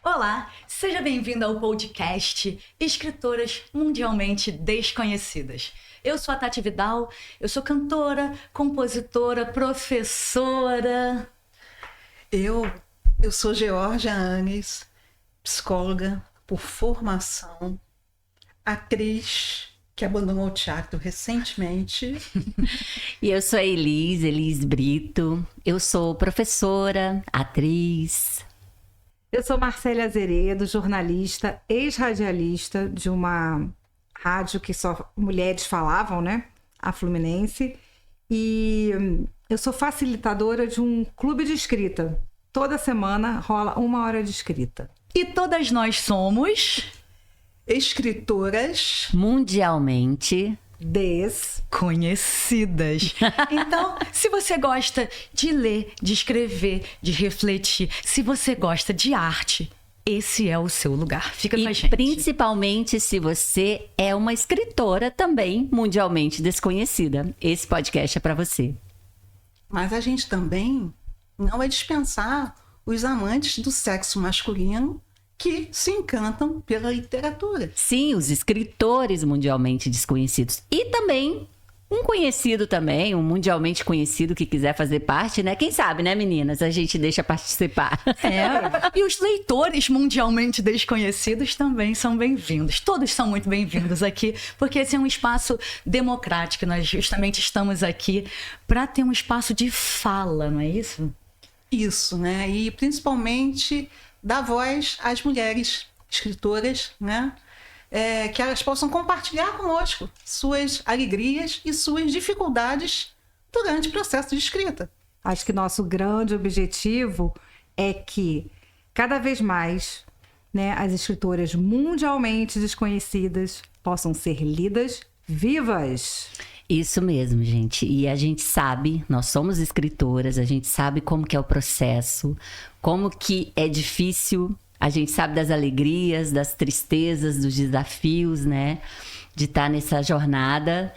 Olá, seja bem-vindo ao podcast Escritoras Mundialmente Desconhecidas. Eu sou a Tati Vidal, eu sou cantora, compositora, professora. Eu sou Georgia Anes, psicóloga por formação, atriz que abandonou o teatro recentemente. E eu sou a Elis Brito, eu sou professora, atriz. Eu sou Marcélia Azeredo, jornalista, ex-radialista de uma rádio que só mulheres falavam, né? A Fluminense. E eu sou facilitadora de um clube de escrita. Toda semana rola 1 hora de escrita. E todas nós somos Escritoras Mundialmente desconhecidas. Então, se você gosta de ler, de escrever, de refletir, se você gosta de arte, esse é o seu lugar. Fica com a gente. E principalmente se você é uma escritora também mundialmente desconhecida. Esse podcast é para você. Mas a gente também não vai dispensar os amantes do sexo masculino que se encantam pela literatura. Sim, os escritores mundialmente desconhecidos. E também um conhecido também, um mundialmente conhecido que quiser fazer parte, né? Quem sabe, né, meninas? A gente deixa participar. E os leitores mundialmente desconhecidos também são bem-vindos. Todos são muito bem-vindos aqui, porque esse é um espaço democrático. Nós justamente estamos aqui para ter um espaço de fala, não é isso? Isso, né? E principalmente dar voz às mulheres escritoras, né? Que elas possam compartilhar conosco suas alegrias e suas dificuldades durante o processo de escrita. Acho que nosso grande objetivo é que cada vez mais, né, as escritoras mundialmente desconhecidas possam ser lidas vivas. Isso mesmo, gente. E a gente sabe, nós somos escritoras, a gente sabe como que é o processo, como que é difícil, a gente sabe das alegrias, das tristezas, dos desafios, né? De estar nessa jornada.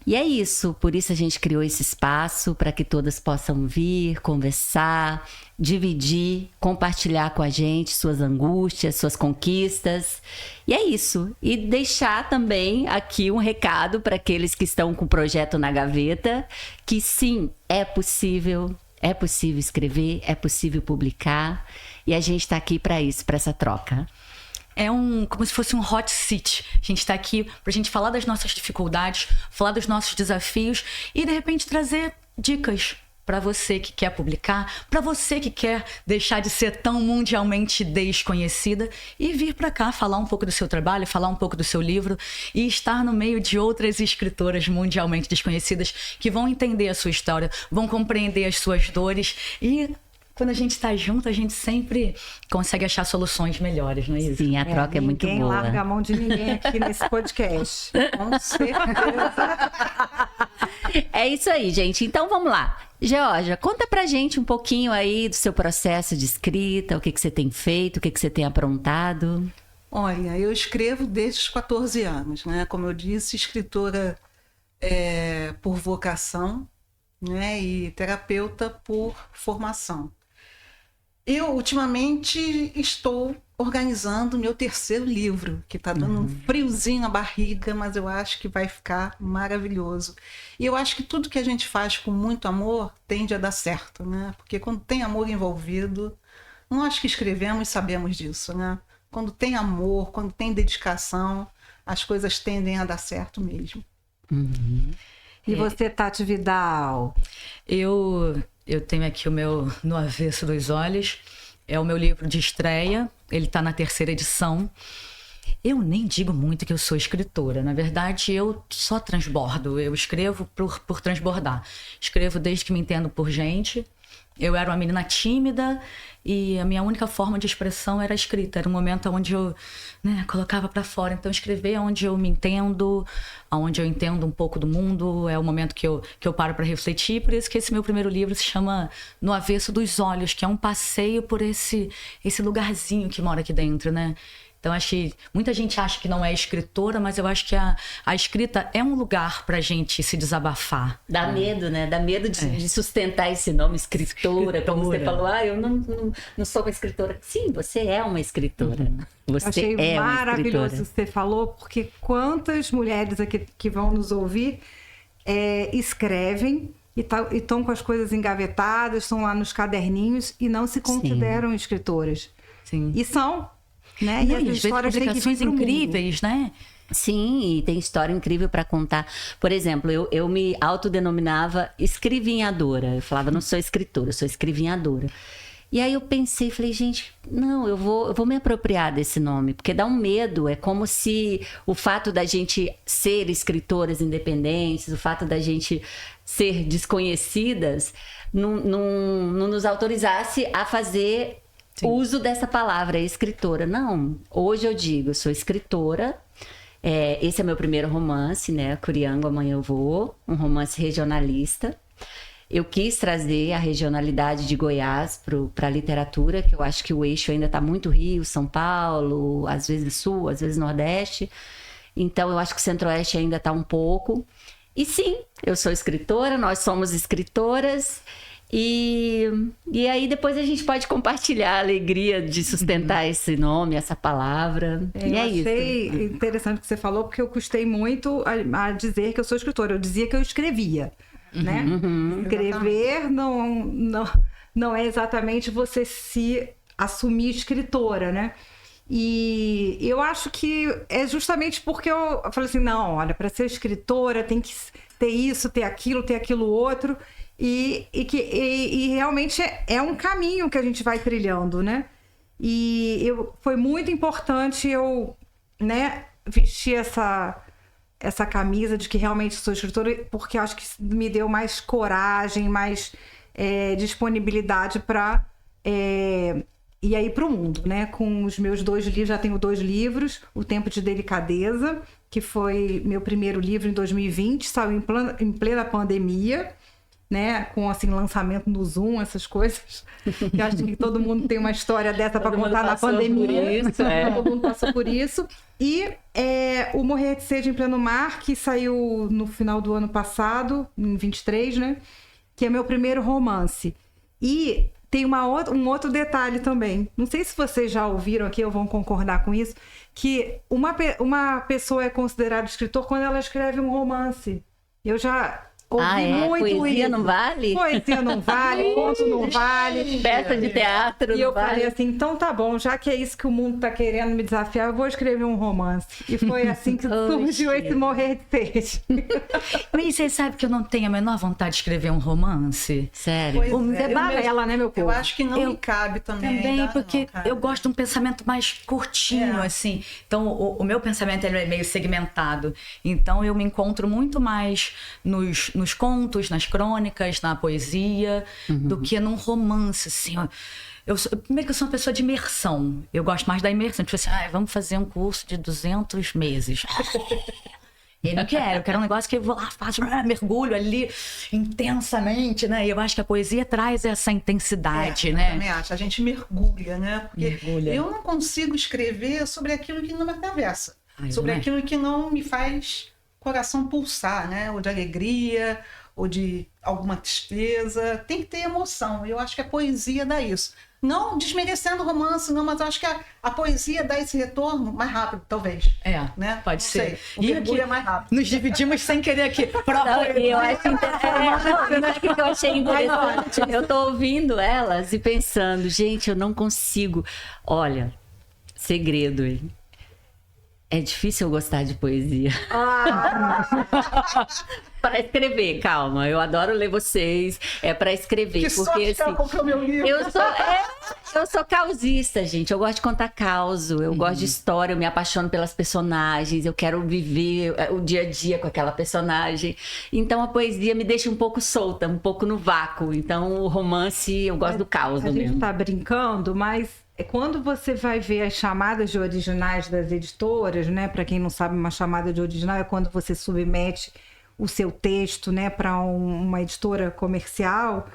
E é isso, por isso a gente criou esse espaço para que todas possam vir, conversar, dividir, compartilhar com a gente suas angústias, suas conquistas. E é isso. E deixar também aqui um recado para aqueles que estão com o projeto na gaveta, que sim, é possível escrever, é possível publicar. E a gente está aqui para isso, para essa troca. É como se fosse um hot seat. A gente está aqui pra gente falar das nossas dificuldades, falar dos nossos desafios e, de repente, trazer dicas para você que quer publicar, para você que quer deixar de ser tão mundialmente desconhecida e vir para cá falar um pouco do seu trabalho, falar um pouco do seu livro e estar no meio de outras escritoras mundialmente desconhecidas que vão entender a sua história, vão compreender as suas dores e... Quando a gente está junto, a gente sempre consegue achar soluções melhores, não é isso? Sim, a troca é muito boa. Ninguém larga a mão de ninguém aqui nesse podcast. Com certeza. É isso aí, gente. Então, vamos lá. Georgia, conta pra gente um pouquinho aí do seu processo de escrita, o que você tem feito, o que você tem aprontado. Olha, eu escrevo desde os 14 anos, né? Como eu disse, escritora por vocação, né? E terapeuta por formação. Eu, ultimamente, estou organizando meu 3º livro, que está dando um friozinho na barriga, mas eu acho que vai ficar maravilhoso. E eu acho que tudo que a gente faz com muito amor tende a dar certo, né? Porque quando tem amor envolvido, nós que escrevemos sabemos disso, né? Quando tem amor, quando tem dedicação, as coisas tendem a dar certo mesmo. Uhum. E você, Tati Vidal? Eu tenho aqui o meu No Avesso dos Olhos. É o meu livro de estreia. Ele está na 3ª edição. Eu nem digo muito que eu sou escritora. Na verdade, eu só transbordo. Eu escrevo por transbordar. Escrevo desde que me entendo por gente. Eu era uma menina tímida e a minha única forma de expressão era a escrita. Era um momento onde eu colocava para fora. Então, escrever é onde eu me entendo, onde eu entendo um pouco do mundo. É o momento que eu paro para refletir. Por isso que esse meu primeiro livro se chama No Avesso dos Olhos, que é um passeio por esse lugarzinho que mora aqui dentro, né? Então, acho que muita gente acha que não é escritora, mas eu acho que a escrita é um lugar pra gente se desabafar. Dá medo, né? Dá medo de sustentar esse nome, escritora. Como você falou, eu não sou uma escritora. Sim, você é uma escritora. Você Achei é uma maravilhoso escritora. o que você falou, porque quantas mulheres aqui que vão nos ouvir escrevem e estão com as coisas engavetadas, estão lá nos caderninhos e não se consideram escritoras. Sim. E são, né? Não, as e às vezes histórias têm que vir publicações pro mundo. incríveis, né? Sim, e tem história incrível para contar. Por exemplo, eu me autodenominava escrivinhadora. Eu falava, não sou escritora, eu sou escrivinhadora. E aí eu pensei, falei, gente, não, eu vou me apropriar desse nome, porque dá um medo. É como se o fato da gente ser escritoras independentes, o fato da gente ser desconhecidas, não nos autorizasse a fazer uso dessa palavra, escritora. Não, hoje eu digo, eu sou escritora. Esse é meu primeiro romance, né? Curiango, Amanhã Eu Vou, um romance regionalista. Eu quis trazer a regionalidade de Goiás para a literatura, que eu acho que o eixo ainda está muito Rio, São Paulo, às vezes Sul, às vezes Nordeste. Então, eu acho que o Centro-Oeste ainda está um pouco. E sim, eu sou escritora, nós somos escritoras. E aí depois a gente pode compartilhar a alegria de sustentar esse nome, essa palavra. E é isso. Eu achei interessante o que você falou, porque eu custei muito a dizer que eu sou escritora. Eu dizia que eu escrevia, né? Escrever não é exatamente você se assumir escritora, né? E eu acho que é justamente porque eu falei assim, não, olha, para ser escritora tem que ter isso, ter aquilo outro. E realmente é um caminho que a gente vai trilhando, né? E foi muito importante eu, né, vestir essa camisa de que realmente sou escritora, porque eu acho que me deu mais coragem, mais disponibilidade para ir aí para o mundo, né? Com os meus 2 livros, já tenho 2 livros, O Tempo de Delicadeza, que foi meu primeiro livro em 2020, saiu em plena pandemia, né, com assim lançamento no Zoom, essas coisas. Eu acho que todo mundo tem uma história dessa para contar na pandemia. Todo mundo passou por isso. E o Morrer de Sede em Pleno Mar, que saiu no final do ano passado, em 23, né, que é meu primeiro romance. E tem um outro detalhe também. Não sei se vocês já ouviram aqui ou vão concordar com isso, que uma pessoa é considerada escritor quando ela escreve um romance. Eu já ouvi muito poesia isso. não vale? Poesia não vale, conto não vale. Peça de teatro E não eu vale. falei assim, então tá bom, já que é isso que o mundo tá querendo me desafiar, eu vou escrever um romance. E foi assim que surgiu esse Morrer de Sede. Mas você sabe que eu não tenho a menor vontade de escrever um romance? Sério? Você balela, né, meu povo? Eu acho que não me cabe também. Também, ainda porque não, cara. eu gosto de um pensamento mais curtinho, assim. Então, o meu pensamento ele é meio segmentado. Então, eu me encontro muito mais nos contos, nas crônicas, na poesia, do que num romance, assim. Primeiro que eu sou uma pessoa de imersão. Eu gosto mais da imersão. Tipo assim, vamos fazer um curso de 200 meses. Eu não quero, eu quero um negócio que eu vou lá, faço mergulho ali intensamente, né? E eu acho que a poesia traz essa intensidade, né? Eu também acho, a gente mergulha, né? Porque Mergulha. eu não consigo escrever sobre aquilo que não me atravessa, sobre aquilo que não me faz coração pulsar, né? Ou de alegria, ou de alguma tristeza. Tem que ter emoção. Eu acho que a poesia dá isso. Não desmerecendo o romance, não, mas eu acho que a poesia dá esse retorno mais rápido, talvez. Né? Pode Não ser. sei, o mergulho é mais rápido. Nos dividimos sem querer aqui. Eu acho interessante. O que eu achei interessante? Eu tô ouvindo elas e pensando, gente, eu não consigo. Olha, segredo, hein? É difícil eu gostar de poesia. Para escrever, calma. Eu adoro ler vocês. É para escrever. Que porque sorte que ela comprou meu livro. Eu sou causista, gente. Eu gosto de contar causo. Eu gosto de história. Eu me apaixono pelas personagens. Eu quero viver o dia a dia com aquela personagem. Então a poesia me deixa um pouco solta, um pouco no vácuo. Então o romance, eu gosto do caos A mesmo. gente tá brincando, mas quando você vai ver as chamadas de originais das editoras, né? Para quem não sabe, uma chamada de original é quando você submete o seu texto, né, para uma editora comercial.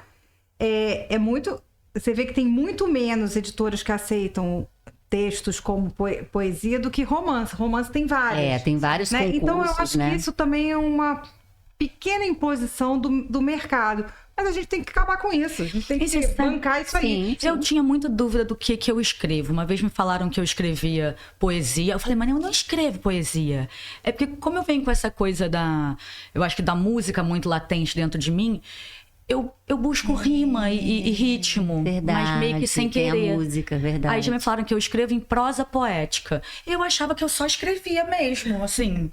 É muito. Você vê que tem muito menos editoras que aceitam textos como poesia do que romance. Romance tem vários. Tem vários né? concursos, então eu acho né? que isso também é uma pequena imposição do mercado. Mas a gente tem que acabar com isso. A gente tem que bancar isso aí. Eu tinha muita dúvida do que eu escrevo. Uma vez me falaram que eu escrevia poesia. Eu falei, mas eu não escrevo poesia. É porque como eu venho com essa coisa eu acho que da música muito latente dentro de mim, eu busco rima e ritmo, Verdade, mas meio que sem tem querer. a música, verdade. Aí já me falaram que eu escrevo em prosa poética. Eu achava que eu só escrevia mesmo, assim,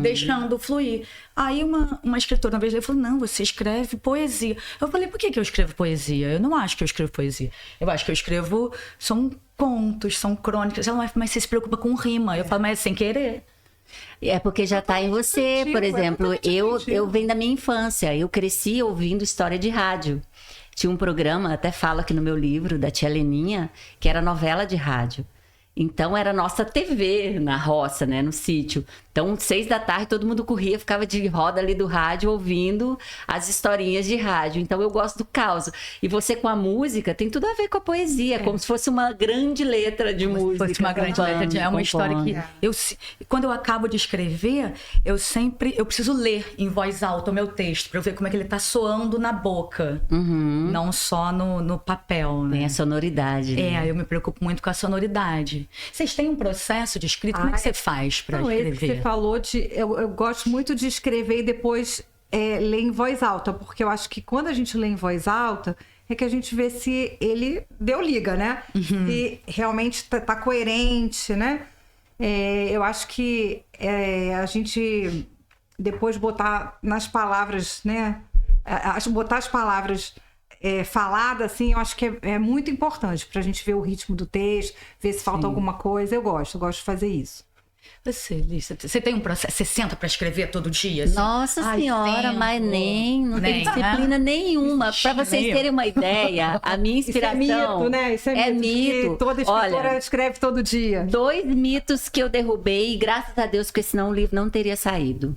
deixando fluir. Aí uma escritora uma vez falou, não, você escreve poesia. Eu falei, por que eu escrevo poesia? Eu não acho que eu escrevo poesia. Eu acho que eu escrevo, são contos, são crônicas. Ela, mas você se preocupa com rima. Eu falo, mas é sem querer. É porque já está em você, por exemplo, eu venho da minha infância, eu cresci ouvindo história de rádio. Tinha um programa, até falo aqui no meu livro, da tia Leninha, que era novela de rádio. Então era nossa TV na roça, né, no sítio. Então 6 da tarde todo mundo corria, ficava de roda ali do rádio ouvindo as historinhas de rádio. Então eu gosto do caos. E você com a música tem tudo a ver com a poesia, como se fosse uma grande letra de música. Fosse uma grande letra, é uma história que quando eu acabo de escrever, eu preciso ler em voz alta o meu texto para eu ver como é que ele tá soando na boca, não só no papel, né? Tem a sonoridade. Né? Eu me preocupo muito com a sonoridade. Vocês têm um processo de escrita? Como é que você faz para escrever? Esse que você falou, eu gosto muito de escrever e depois ler em voz alta, porque eu acho que quando a gente lê em voz alta, é que a gente vê se ele deu liga, né? Se realmente tá coerente, né? Eu acho que a gente depois botar nas palavras, né? Botar as palavras falada, assim, eu acho que é muito importante pra gente ver o ritmo do texto, ver se falta alguma coisa. Eu gosto de fazer isso. Você tem um processo, você senta pra escrever todo dia? Assim? Nossa Senhora, mas não tem disciplina nenhuma. Pra vocês terem uma ideia, a minha inspiração... Isso é mito, né? Isso é mito. Toda escritora escreve todo dia. 2 mitos que eu derrubei, e graças a Deus, porque senão o livro não teria saído.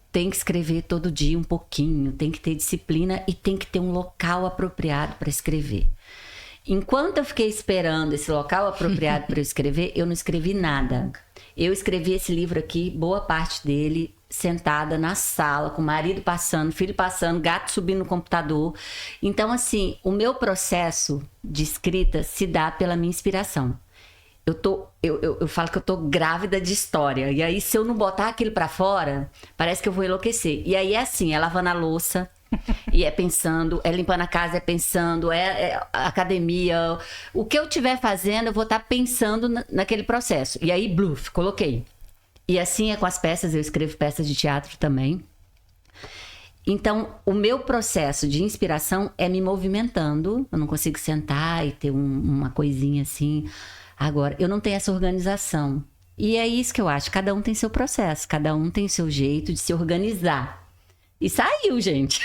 Tem que escrever todo dia um pouquinho, tem que ter disciplina e tem que ter um local apropriado para escrever. Enquanto eu fiquei esperando esse local apropriado para eu escrever, eu não escrevi nada. Eu escrevi esse livro aqui, boa parte dele, sentada na sala, com o marido passando, filho passando, gato subindo no computador. Então, assim, o meu processo de escrita se dá pela minha inspiração. Eu falo que eu tô grávida de história. E aí, se eu não botar aquilo pra fora, parece que eu vou enlouquecer. E aí é assim, é lavando a louça, e é pensando, é limpando a casa, é pensando, é academia. O que eu estiver fazendo, eu vou estar pensando naquele processo. E aí, bluf, coloquei. E assim é com as peças, eu escrevo peças de teatro também. Então, o meu processo de inspiração é me movimentando. Eu não consigo sentar e ter uma coisinha assim... Agora, eu não tenho essa organização. E é isso que eu acho. Cada um tem seu processo. Cada um tem seu jeito de se organizar. E saiu, gente.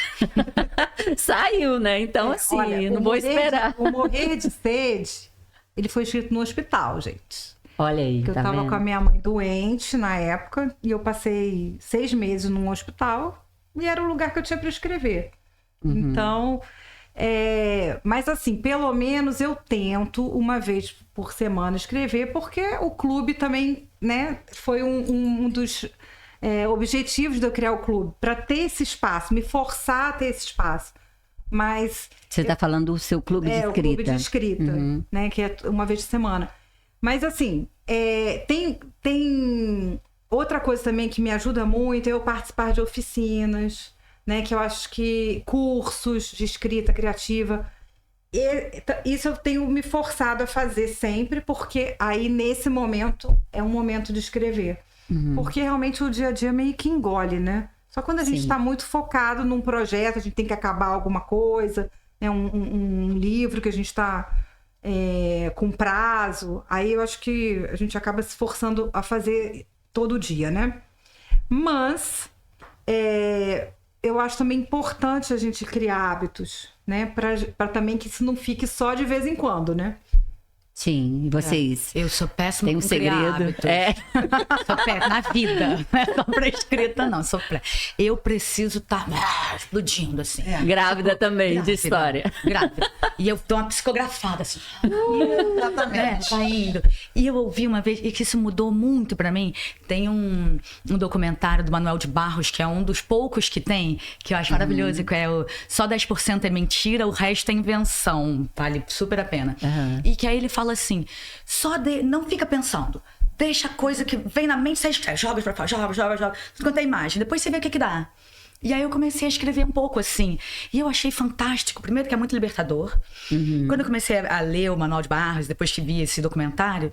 Saiu, né? Então, assim, olha, não vou esperar. O Morrer de Sede, ele foi escrito no hospital, gente. Olha aí, eu tava com a minha mãe doente na época. E eu passei 6 meses num hospital. E era o lugar que eu tinha para escrever. Então... mas assim, pelo menos eu tento uma vez por semana escrever, porque o clube também, né, foi um dos objetivos de eu criar o clube, para ter esse espaço, me forçar a ter esse espaço. Mas você está falando do seu clube de escrita? O clube de escrita, né, que é uma vez por semana. Mas assim, tem outra coisa também que me ajuda muito, é eu participar de oficinas, né, que eu acho que cursos de escrita criativa, isso eu tenho me forçado a fazer sempre, porque aí nesse momento é um momento de escrever. Porque realmente o dia a dia meio que engole, né? Só quando a gente está muito focado num projeto, a gente tem que acabar alguma coisa, né, um livro que a gente está com prazo, aí eu acho que a gente acaba se forçando a fazer todo dia, né? Mas eu acho também importante a gente criar hábitos, né? Para também que isso não fique só de vez em quando, né? Sim, e vocês? Eu sou péssima Tem um com criar segredo? hábitos. É. Sou péssima na vida. Não é só pra escrita, não. Eu preciso estar explodindo, assim. Grávida também, Grávida, de história. Grávida. E eu dou uma psicografada, assim. Exatamente. Tá indo. E eu ouvi uma vez, e que isso mudou muito pra mim. Tem um documentário do Manuel de Barros, que é um dos poucos que tem, que eu acho maravilhoso, que é o Só 10% é mentira, o resto é invenção. Vale super a pena. E que aí ele fala assim, não fica pensando. Deixa a coisa que vem na mente, você escreve, joga pra fora, joga. Quanto a imagem, depois você vê o que dá. E aí eu comecei a escrever um pouco assim. E eu achei fantástico. Primeiro que é muito libertador. Quando eu comecei a ler o Manuel de Barros, depois que vi esse documentário,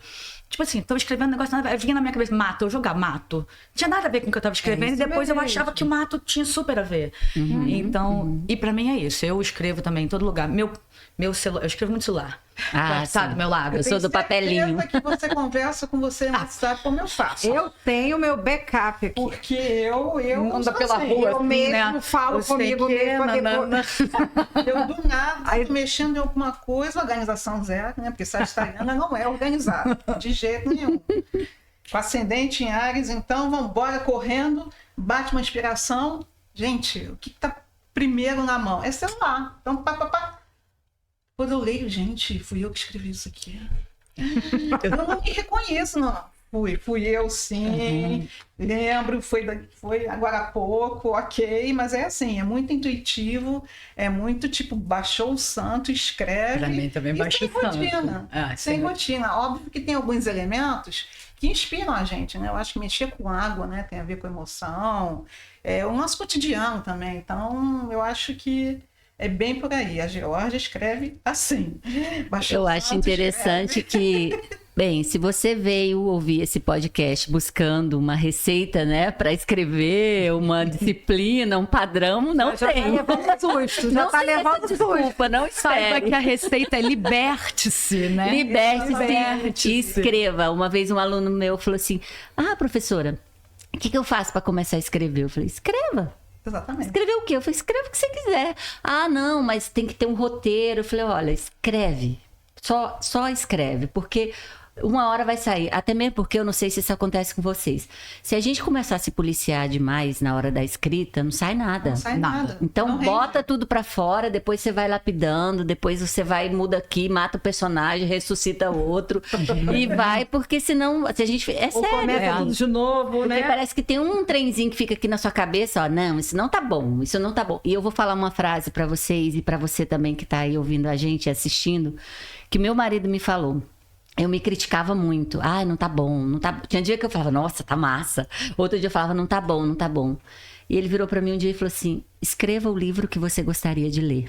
tipo assim, tava escrevendo um negócio, vinha na minha cabeça, mato, eu jogava, mato. Não tinha nada a ver com o que eu tava escrevendo, e depois eu achava que o mato tinha super a ver. Então, e pra mim é isso. Eu escrevo também em todo lugar. Meu celular, eu escrevo muito celular. Sabe, do meu lado. Eu sou do papelinho. Que você conversa com você no WhatsApp como eu faço. Eu tenho meu backup aqui. Porque eu Anda pela assim, rua, Eu assim, mesmo né? falo comigo mesmo. Eu do nada tô mexendo em alguma coisa, organização zero, né? Porque sagitariana não é organizada, de jeito nenhum. Com ascendente em Áries, então vamos embora correndo, bate uma inspiração. Gente, o que tá primeiro na mão? É celular. Então, pá. Quando eu leio, gente, fui eu que escrevi isso aqui. Eu não me reconheço, não. Fui eu sim, lembro, foi agora há pouco, ok, mas é assim, é muito intuitivo, é muito tipo, baixou o santo, escreve. Pra mim também baixou o santo. Sem rotina. Óbvio que tem alguns elementos que inspiram a gente, né? Eu acho que mexer com água, né, tem a ver com emoção, é o nosso cotidiano também. Então, eu acho que é bem por aí. A Georgia escreve assim. Eu acho interessante que, bem, se você veio ouvir esse podcast buscando uma receita, né, para escrever, uma disciplina, um padrão, não Já tem. tá levando susto. Já Não tá tem essa levando susto. desculpa, não Saiba espere. que a receita é liberte-se, né? Liberte-se e escreva. Uma vez um aluno meu falou assim, professora, o que eu faço para começar a escrever? Eu falei, escreva. Exatamente. Escrever o quê? Eu falei, escreve o que você quiser. Não, mas tem que ter um roteiro. Eu falei, olha, escreve. Só escreve, porque uma hora vai sair. Até mesmo porque eu não sei se isso acontece com vocês. Se a gente começar a se policiar demais na hora da escrita, não sai nada. Não sai nada. Então Não bota rende. tudo pra fora, depois você vai lapidando, depois você vai, muda aqui, mata o personagem, ressuscita o outro e vai, porque senão, se a gente... É Ou sério. começa tudo de novo, Porque né? parece que tem um trenzinho que fica aqui na sua cabeça, ó, não, isso não tá bom, isso não tá bom. E eu vou falar uma frase pra vocês e pra você também que tá aí ouvindo a gente, assistindo, que meu marido me falou. Eu me criticava muito. Não tá bom, não tá... Tinha dia que eu falava, nossa, tá massa. Outro dia eu falava, não tá bom, não tá bom. E ele virou pra mim um dia e falou assim, escreva o livro que você gostaria de ler.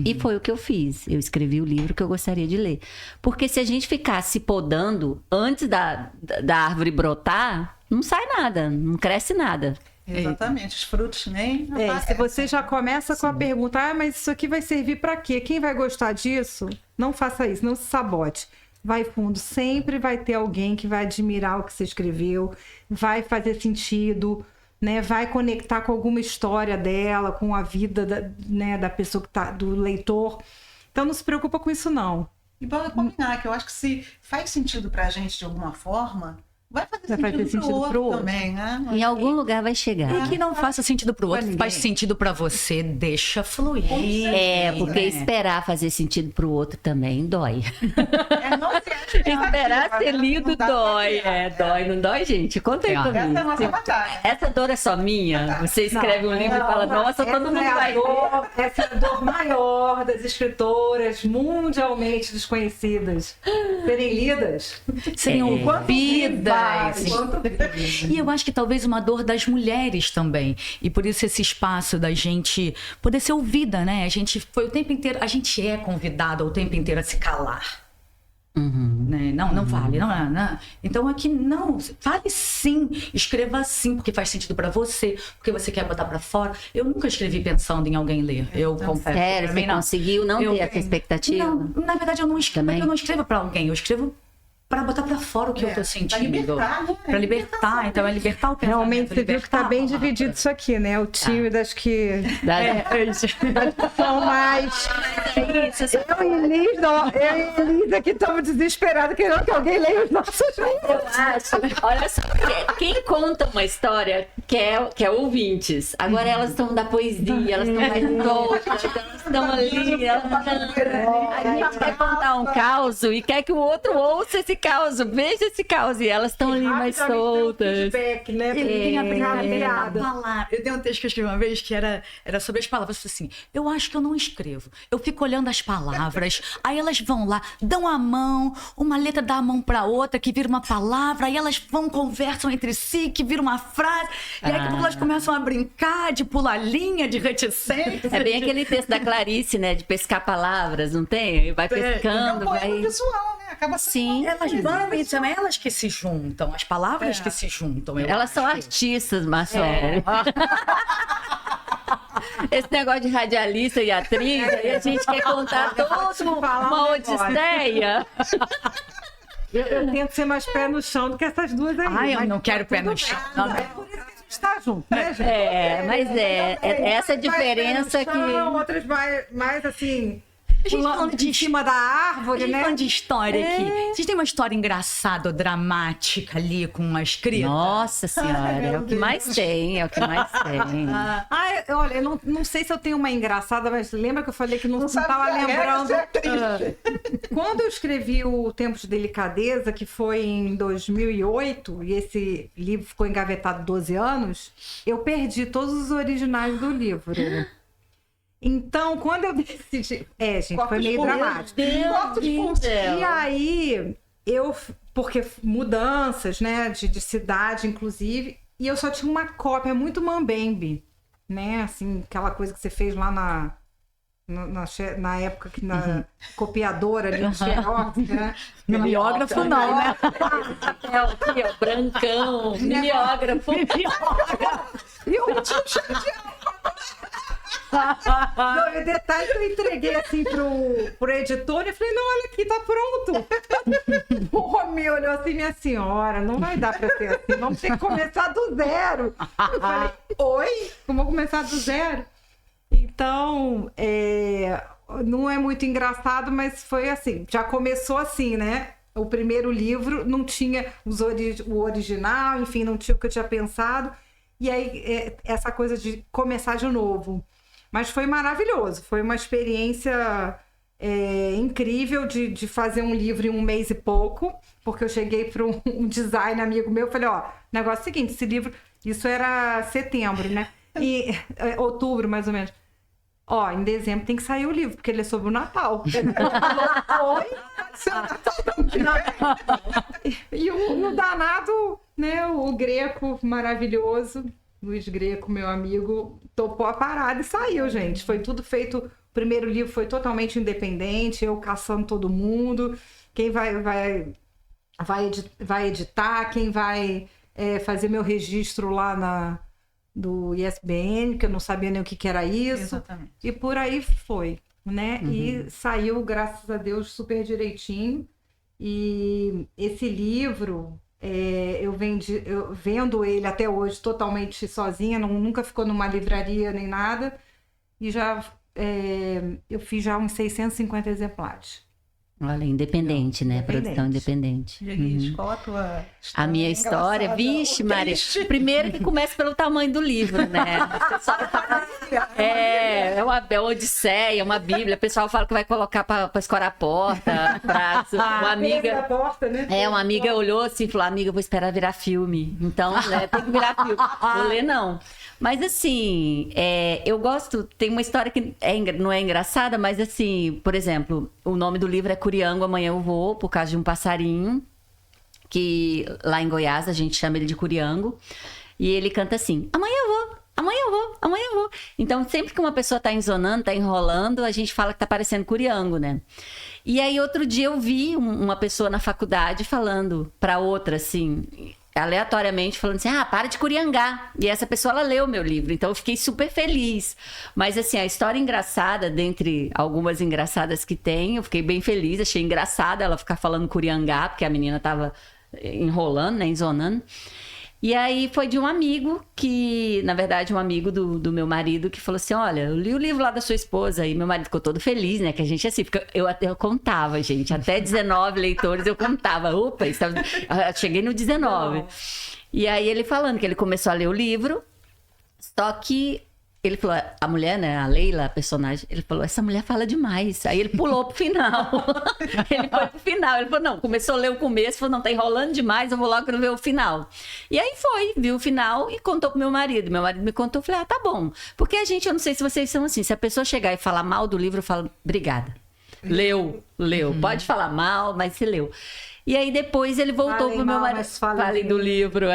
E foi o que eu fiz. Eu escrevi o livro que eu gostaria de ler. Porque se a gente ficar se podando antes da árvore brotar, não sai nada, não cresce nada. Exatamente, os frutos nem Se aparecem. você já começa com a pergunta, mas isso aqui vai servir para quê? Quem vai gostar disso? Não faça isso, não se sabote. Vai fundo, sempre vai ter alguém que vai admirar o que você escreveu, vai fazer sentido, né? Vai conectar com alguma história dela, com a vida da pessoa que tá, do leitor. Então não se preocupa com isso, não. E bora combinar, que eu acho que se faz sentido pra gente de alguma forma, vai fazer sentido pro outro também, né? Em algum lugar vai chegar. E que não faça sentido pro outro, faz sentido pra você, deixa fluir. Porque esperar fazer sentido pro outro também dói. Não ser Esperar ser lido dói. Dói, não dói, gente? Conta aí Essa é a comigo. nossa batalha. Essa dor é só minha? Você escreve um livro e fala, nossa, todo mundo vai ler. Essa é a dor maior das escritoras mundialmente desconhecidas serem lidas. Serem ouvidas. Quanto E eu acho que talvez uma dor das mulheres também. E por isso esse espaço da gente poder ser ouvida, né? A gente foi o tempo inteiro, a gente é convidada o tempo inteiro a se calar. Né? Não vale, não. Então aqui não, fale sim, escreva sim, porque faz sentido pra você, porque você quer botar pra fora. Eu nunca escrevi pensando em alguém ler. Eu confesso. Sério, você conseguiu não ter essa expectativa? Não, na verdade eu não escrevo, Também? eu não escrevo pra alguém, eu escrevo pra botar pra fora o que eu tô sentindo. Pra libertar, né? Pra libertar. Então, é libertar o pensamento. Realmente, você viu que tá bem dividido isso aqui, né? O time das que são mais... Eu e Liz aqui estamos desesperados, querendo que alguém leia os nossos livros. Eu acho. Olha só, quem conta uma história quer ouvintes. Agora elas estão da poesia, elas estão mais soltas, elas estão ali. A gente quer contar um caos e quer que o outro ouça esse caos, veja esse caos. E elas estão ali mais soltas. Feedback, né? Tem a brincadeira da palavra. Eu tenho um texto que eu escrevi uma vez que era sobre as palavras. Assim, eu acho que eu não escrevo. Eu fico olhando as palavras, aí elas vão lá, dão a mão, uma letra dá a mão pra outra, que vira uma palavra, aí elas vão, conversam entre si, que vira uma frase, e aí daqui a pouco elas começam a brincar, de pular linha, de reticência. É bem aquele texto da Clarice, né? De pescar palavras, não tem? Vai pescando, vai... visual, né? Acaba Sim, Elas vão e são elas que se juntam, as palavras que se juntam. Elas são artistas, Marcelo. Esse negócio de radialista e atriz, aí a gente quer contar toda uma odisseia. Eu tento ser mais pé no chão do que essas duas aí. Ai, eu não quero pé no chão. Não, É por isso que a gente está junto, né, gente? Mas essa diferença que... Outras mais assim... A gente falando de em cima da árvore, né? falando de história aqui. Vocês têm uma história engraçada ou dramática ali com uma escrita? Nossa Senhora, é o que mais tem, é o que mais tem. Olha, eu não sei se eu tenho uma engraçada, mas lembra que eu falei que não estava lembrando. Quando eu escrevi o Tempos de Delicadeza, que foi em 2008, e esse livro ficou engavetado 12 anos, eu perdi todos os originais do livro. Então, quando eu decidi... gente, foi meio dramático. E aí, porque mudanças, né, de cidade, inclusive, e eu só tinha uma cópia, muito mambembe, né, assim, aquela coisa que você fez lá na época que na copiadora ali, Xerox, né? No mimeógrafo não, né? Aqui, ó, brancão, mimeógrafo. E eu tinha um cheiro de álcool. Não, e o detalhe que eu entreguei assim pro editor e falei, não, olha aqui, tá pronto. O Romeu olhou assim, minha senhora, não vai dar pra ser assim, vamos ter que começar do zero. Eu falei, oi? Vamos começar do zero? Então, não é muito engraçado, mas foi assim, já começou assim, né? O primeiro livro não tinha o original, enfim, não tinha o que eu tinha pensado. E aí, essa coisa de começar de novo. Mas foi maravilhoso, foi uma experiência incrível de fazer um livro em um mês e pouco, porque eu cheguei para um design amigo meu e falei, negócio é o seguinte, esse livro, isso era setembro, né? E outubro, mais ou menos. Em dezembro tem que sair o livro, porque ele é sobre o Natal. E o danado, né, o Greco maravilhoso, Luiz Greco, meu amigo, topou a parada e saiu, gente. Foi tudo feito. O primeiro livro foi totalmente independente, eu caçando todo mundo. Quem vai editar, quem vai fazer meu registro lá do ISBN, que eu não sabia nem o que era isso. Exatamente. E por aí foi, né? Uhum. E saiu, graças a Deus, super direitinho. E esse livro... eu vendo ele até hoje totalmente sozinha, nunca ficou numa livraria nem nada, e já eu fiz já uns 650 exemplares. Olha, independente, né? Produção independente. Gente, qual a tua história? A minha história, vixe, Maria. Primeiro que começa pelo tamanho do livro, né? É uma odisseia, uma bíblia. O pessoal fala que vai colocar para escorar a porta. Uma amiga... porta, né? Uma amiga olhou assim e falou, amiga, eu vou esperar virar filme. Então, tem que virar filme. Vou ler, não. Mas assim, eu gosto, tem uma história que não é engraçada, mas assim, por exemplo, o nome do livro é Curiango, Amanhã Eu Vou, por causa de um passarinho, que lá em Goiás a gente chama ele de Curiango, e ele canta assim, amanhã eu vou, amanhã eu vou, amanhã eu vou. Então, sempre que uma pessoa tá enzonando, tá enrolando, a gente fala que tá parecendo Curiango, né? E aí, outro dia eu vi uma pessoa na faculdade falando pra outra, assim... aleatoriamente falando assim, para de curiangar. E essa pessoa, ela leu o meu livro, então eu fiquei super feliz. Mas assim, a história engraçada, dentre algumas engraçadas que tem, eu fiquei bem feliz, achei engraçada ela ficar falando curiangar, porque a menina tava enrolando, né, enzonando. E aí foi de um amigo que, na verdade, um amigo do meu marido que falou assim, olha, eu li o livro lá da sua esposa, e meu marido ficou todo feliz, né, que a gente assim, eu contava, gente, até 19 leitores eu contava, eu cheguei no 19. E aí ele falando que ele começou a ler o livro, só que ele falou, a mulher, né, a Leila, a personagem, ele falou, essa mulher fala demais. Aí ele pulou pro final. Ele foi pro final. Ele falou, não, começou a ler o começo, falou, não, tá enrolando demais, eu vou logo ver o final. E aí viu o final e contou pro meu marido. Meu marido me contou, eu falei, tá bom. Porque a gente, eu não sei se vocês são assim, se a pessoa chegar e falar mal do livro, eu falo, obrigada. Leu. Pode falar mal, mas se leu. E aí depois ele voltou pro meu marido. Falei do livro,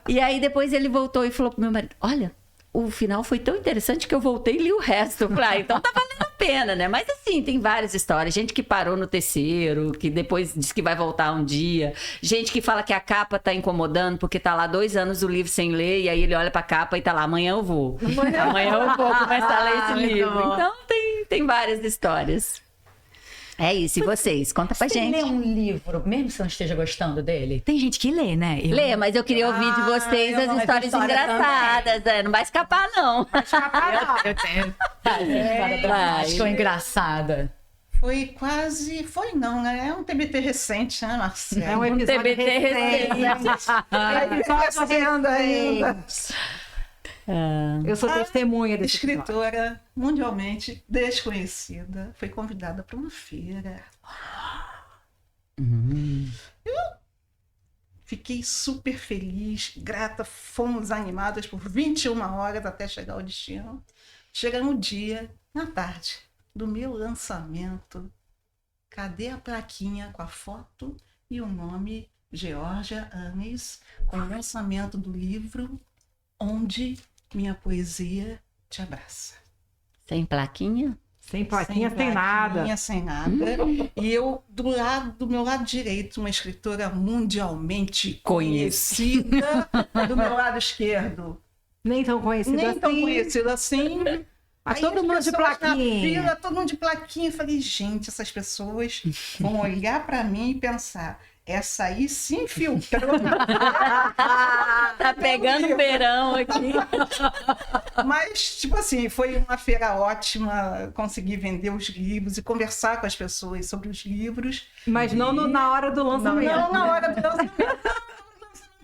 E aí depois ele voltou e falou pro meu marido, olha, o final foi tão interessante que eu voltei e li o resto. Eu falei, então tá valendo a pena, né? Mas assim, tem várias histórias. Gente que parou no terceiro, que depois diz que vai voltar um dia. Gente que fala que a capa tá incomodando porque tá lá 2 anos o livro sem ler e aí ele olha pra capa e tá lá, amanhã eu vou. Amanhã eu vou começar a ler esse livro. Então tem várias histórias. É isso, e vocês? Conta pra gente. Você lê um livro, mesmo se não esteja gostando dele? Tem gente que lê, né? Lê, mas eu queria ouvir de vocês as histórias engraçadas. Não vai escapar, não. Vai escapar, não. Eu tenho. Acho que é engraçada. Foi não, né? É um TBT recente, né, Marcelo? É um TBT recente. ainda. Eu sou testemunha desse escritora mundialmente desconhecida foi convidada para uma feira. Eu fiquei super feliz, grata, fomos animadas por 21 horas até chegar ao destino. Chega no dia, na tarde, do meu lançamento. Cadê a plaquinha com a foto e o nome Georgia Anes, com o lançamento do livro Onde Minha Poesia Te Abraça. Sem plaquinha? Sem plaquinha, sem nada. Sem nada. E eu, do meu lado direito, uma escritora mundialmente conhecida. Do meu lado esquerdo. Nem tão conhecida assim. Mas todo mundo de plaquinha. Fila, todo mundo de plaquinha. Eu falei, gente, essas pessoas vão olhar para mim e pensar, essa aí se infiltrou. Tá pegando verão aqui. Mas, tipo assim, foi uma feira ótima. Consegui vender os livros e conversar com as pessoas sobre os livros. Mas não na hora do lançamento. Não na hora do lançamento.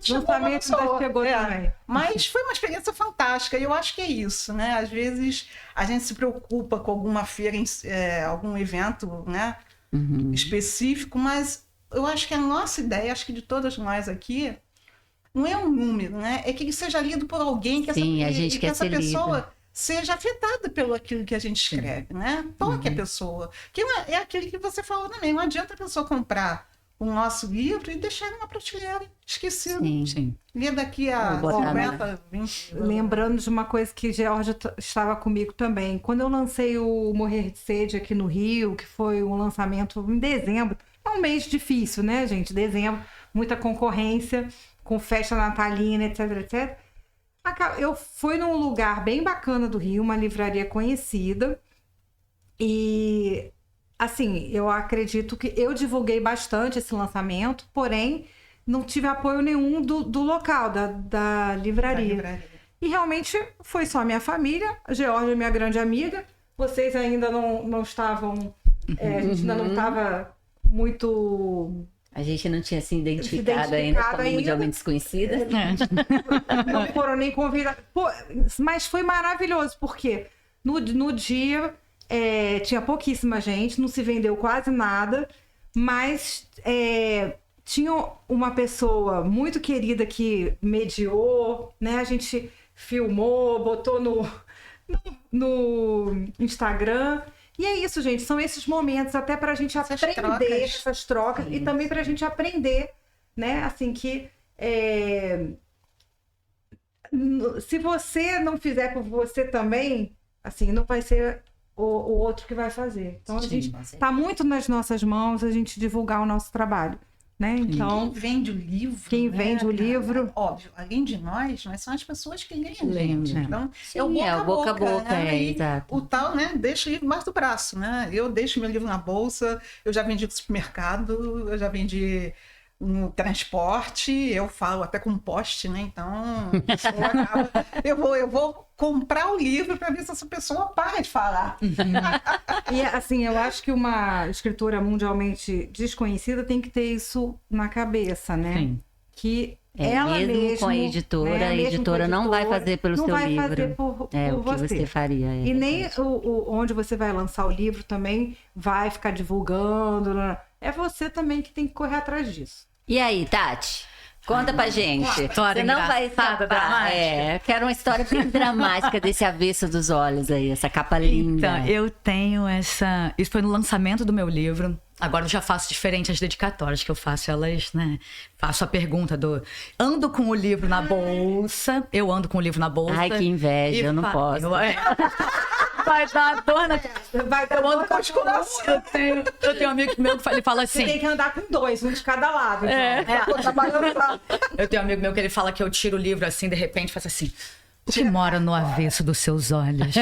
O lançamento já chegou também. Mas foi uma experiência fantástica. E eu acho que é isso, né? Às vezes a gente se preocupa com alguma feira, algum evento, né? Específico, mas eu acho que a nossa ideia, acho que de todas nós aqui, não é um número, né? É que ele seja lido por alguém, que essa pessoa seja afetada pelo aquilo que a gente escreve, né? Toque a pessoa. Que é aquilo que você falou também. Não adianta a pessoa comprar o nosso livro e deixar numa prateleira esquecido. Sim. Ler daqui a 50, 20 anos. Lembrando de uma coisa que Georgia estava comigo também. Quando eu lancei o Morrer de Sede aqui no Rio, que foi um lançamento em dezembro, é um mês difícil, né, gente? Dezembro, muita concorrência, com festa natalina, etc, etc. Eu fui num lugar bem bacana do Rio, uma livraria conhecida. E, assim, eu acredito que eu divulguei bastante esse lançamento, porém, não tive apoio nenhum do local, da livraria. E realmente foi só a minha família, a Georgia, minha grande amiga. Vocês ainda não estavam... a gente ainda não estava muito... A gente não tinha se identificado ainda como mundialmente desconhecida. Não foram nem convidados. Mas foi maravilhoso, porque no dia tinha pouquíssima gente, não se vendeu quase nada, mas tinha uma pessoa muito querida que mediou, né? A gente filmou, botou no Instagram. E é isso, gente. São esses momentos até para a gente aprender essas trocas e também para a gente aprender, né? Assim que se você não fizer por você também, assim, não vai ser o outro que vai fazer. Então a gente está muito nas nossas mãos a gente divulgar o nosso trabalho. né? Então, Quem vende o livro. Quem né, vende o cara? livro. Óbvio, além de nós, são as pessoas que leem. Leem, gente. né? Então, Sim, é o boca a boca, né? E exato. o tal, né? Deixa o livro embaixo do braço, né? Eu deixo meu livro na bolsa, eu já vendi no supermercado, eu já vendi no transporte, eu falo até com poste, né? Então, eu vou comprar o livro para ver se essa pessoa para de falar. E assim, eu acho que uma escritora mundialmente desconhecida tem que ter isso na cabeça, né? Sim. Que É, ela mesmo mesmo, com a editora, né, a mesmo com editora não vai fazer pelo não seu vai livro. fazer por o que você faria. E nem onde você vai lançar o livro também vai ficar divulgando. Né? É você também que tem que correr atrás disso. E aí, Tati? Conta pra gente. História Você não vai engraçada, escapar. dramática. Quero uma história bem dramática desse avesso dos olhos aí, essa capa linda. Então, eu tenho essa. Isso foi no lançamento do meu livro. Agora eu já faço diferente as dedicatórias que eu faço, elas, né? Faço a pergunta do. Ando com o livro na bolsa. Eu ando com o livro na bolsa. Ai, que inveja, eu não posso. Vai dar dor na. Vai Eu ando com os corações. Eu tenho um amigo meu que ele fala Você tem assim. que andar com dois, um de cada lado. Então. Eu tenho um amigo meu que ele fala que eu tiro o livro assim, de repente, faço assim. O que mora no avesso dos seus olhos?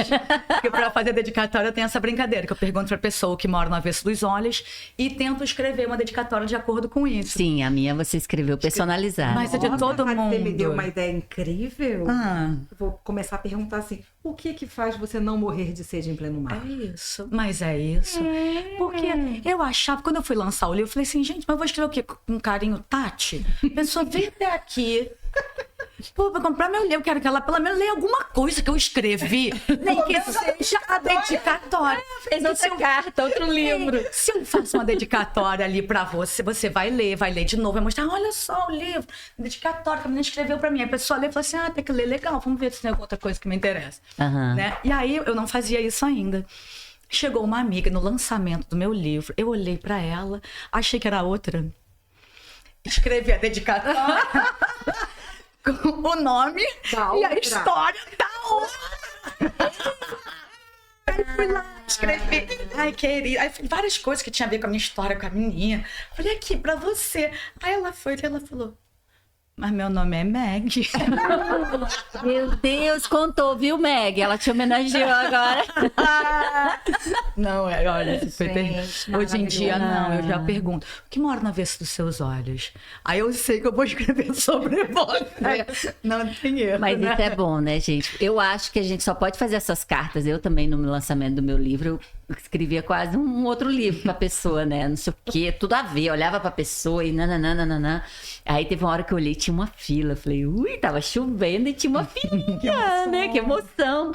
Porque pra fazer dedicatória eu tenho essa brincadeira, que eu pergunto pra pessoa o que mora no avesso dos olhos e tento escrever uma dedicatória de acordo com isso. Sim, a minha você escreveu personalizada. Mas é de todo Sabe que mundo. Você me deu uma ideia incrível. Ah, Vou começar a perguntar assim: o que faz você não morrer de sede em pleno mar? é isso. Mas é isso. Porque eu achava, quando eu fui lançar o livro, eu falei assim, gente, mas eu vou escrever o quê? Com carinho, Tati? A pessoa vem até aqui. Pô, vou comprar meu livro, quero que ela pelo menos leia alguma coisa que eu escrevi, nem que seja a dedicatória. Fez outra carta, outro livro. Se eu faço uma dedicatória ali pra você, você vai ler de novo, vai mostrar, olha só o livro, dedicatória que a menina escreveu pra mim. A pessoa lê e fala assim, tem que ler, legal, vamos ver se tem outra coisa que me interessa. Aham. Né? E aí eu não fazia isso ainda. Chegou uma amiga no lançamento do meu livro, eu olhei pra ela, achei que era outra. Escrevi a dedicatória com o nome Da e a outra. história da outra. Aí fui lá, escrevi. Ai, querida. Aí várias coisas que tinha a ver com a minha história, com a menina. Falei aqui pra você. Aí ela falou. Mas meu nome é Meg. Meu Deus, contou, viu, Meg? Ela te homenageou agora. Não, olha, isso foi Gente, terrível. Hoje em dia, não, eu já pergunto, o que mora no avesso dos seus olhos? Aí eu sei que eu vou escrever sobre você. Não tem erro, Mas né? isso é bom, né, gente? Eu acho que a gente só pode fazer essas cartas. Eu também, no lançamento do meu livro, eu escrevia quase um outro livro pra pessoa, né? Não sei o quê, tudo a ver. Eu olhava pra pessoa e nananana. Aí teve uma hora que eu olhei, tinha uma fila. Eu falei, tava chovendo e tinha uma filinha, né? Que emoção.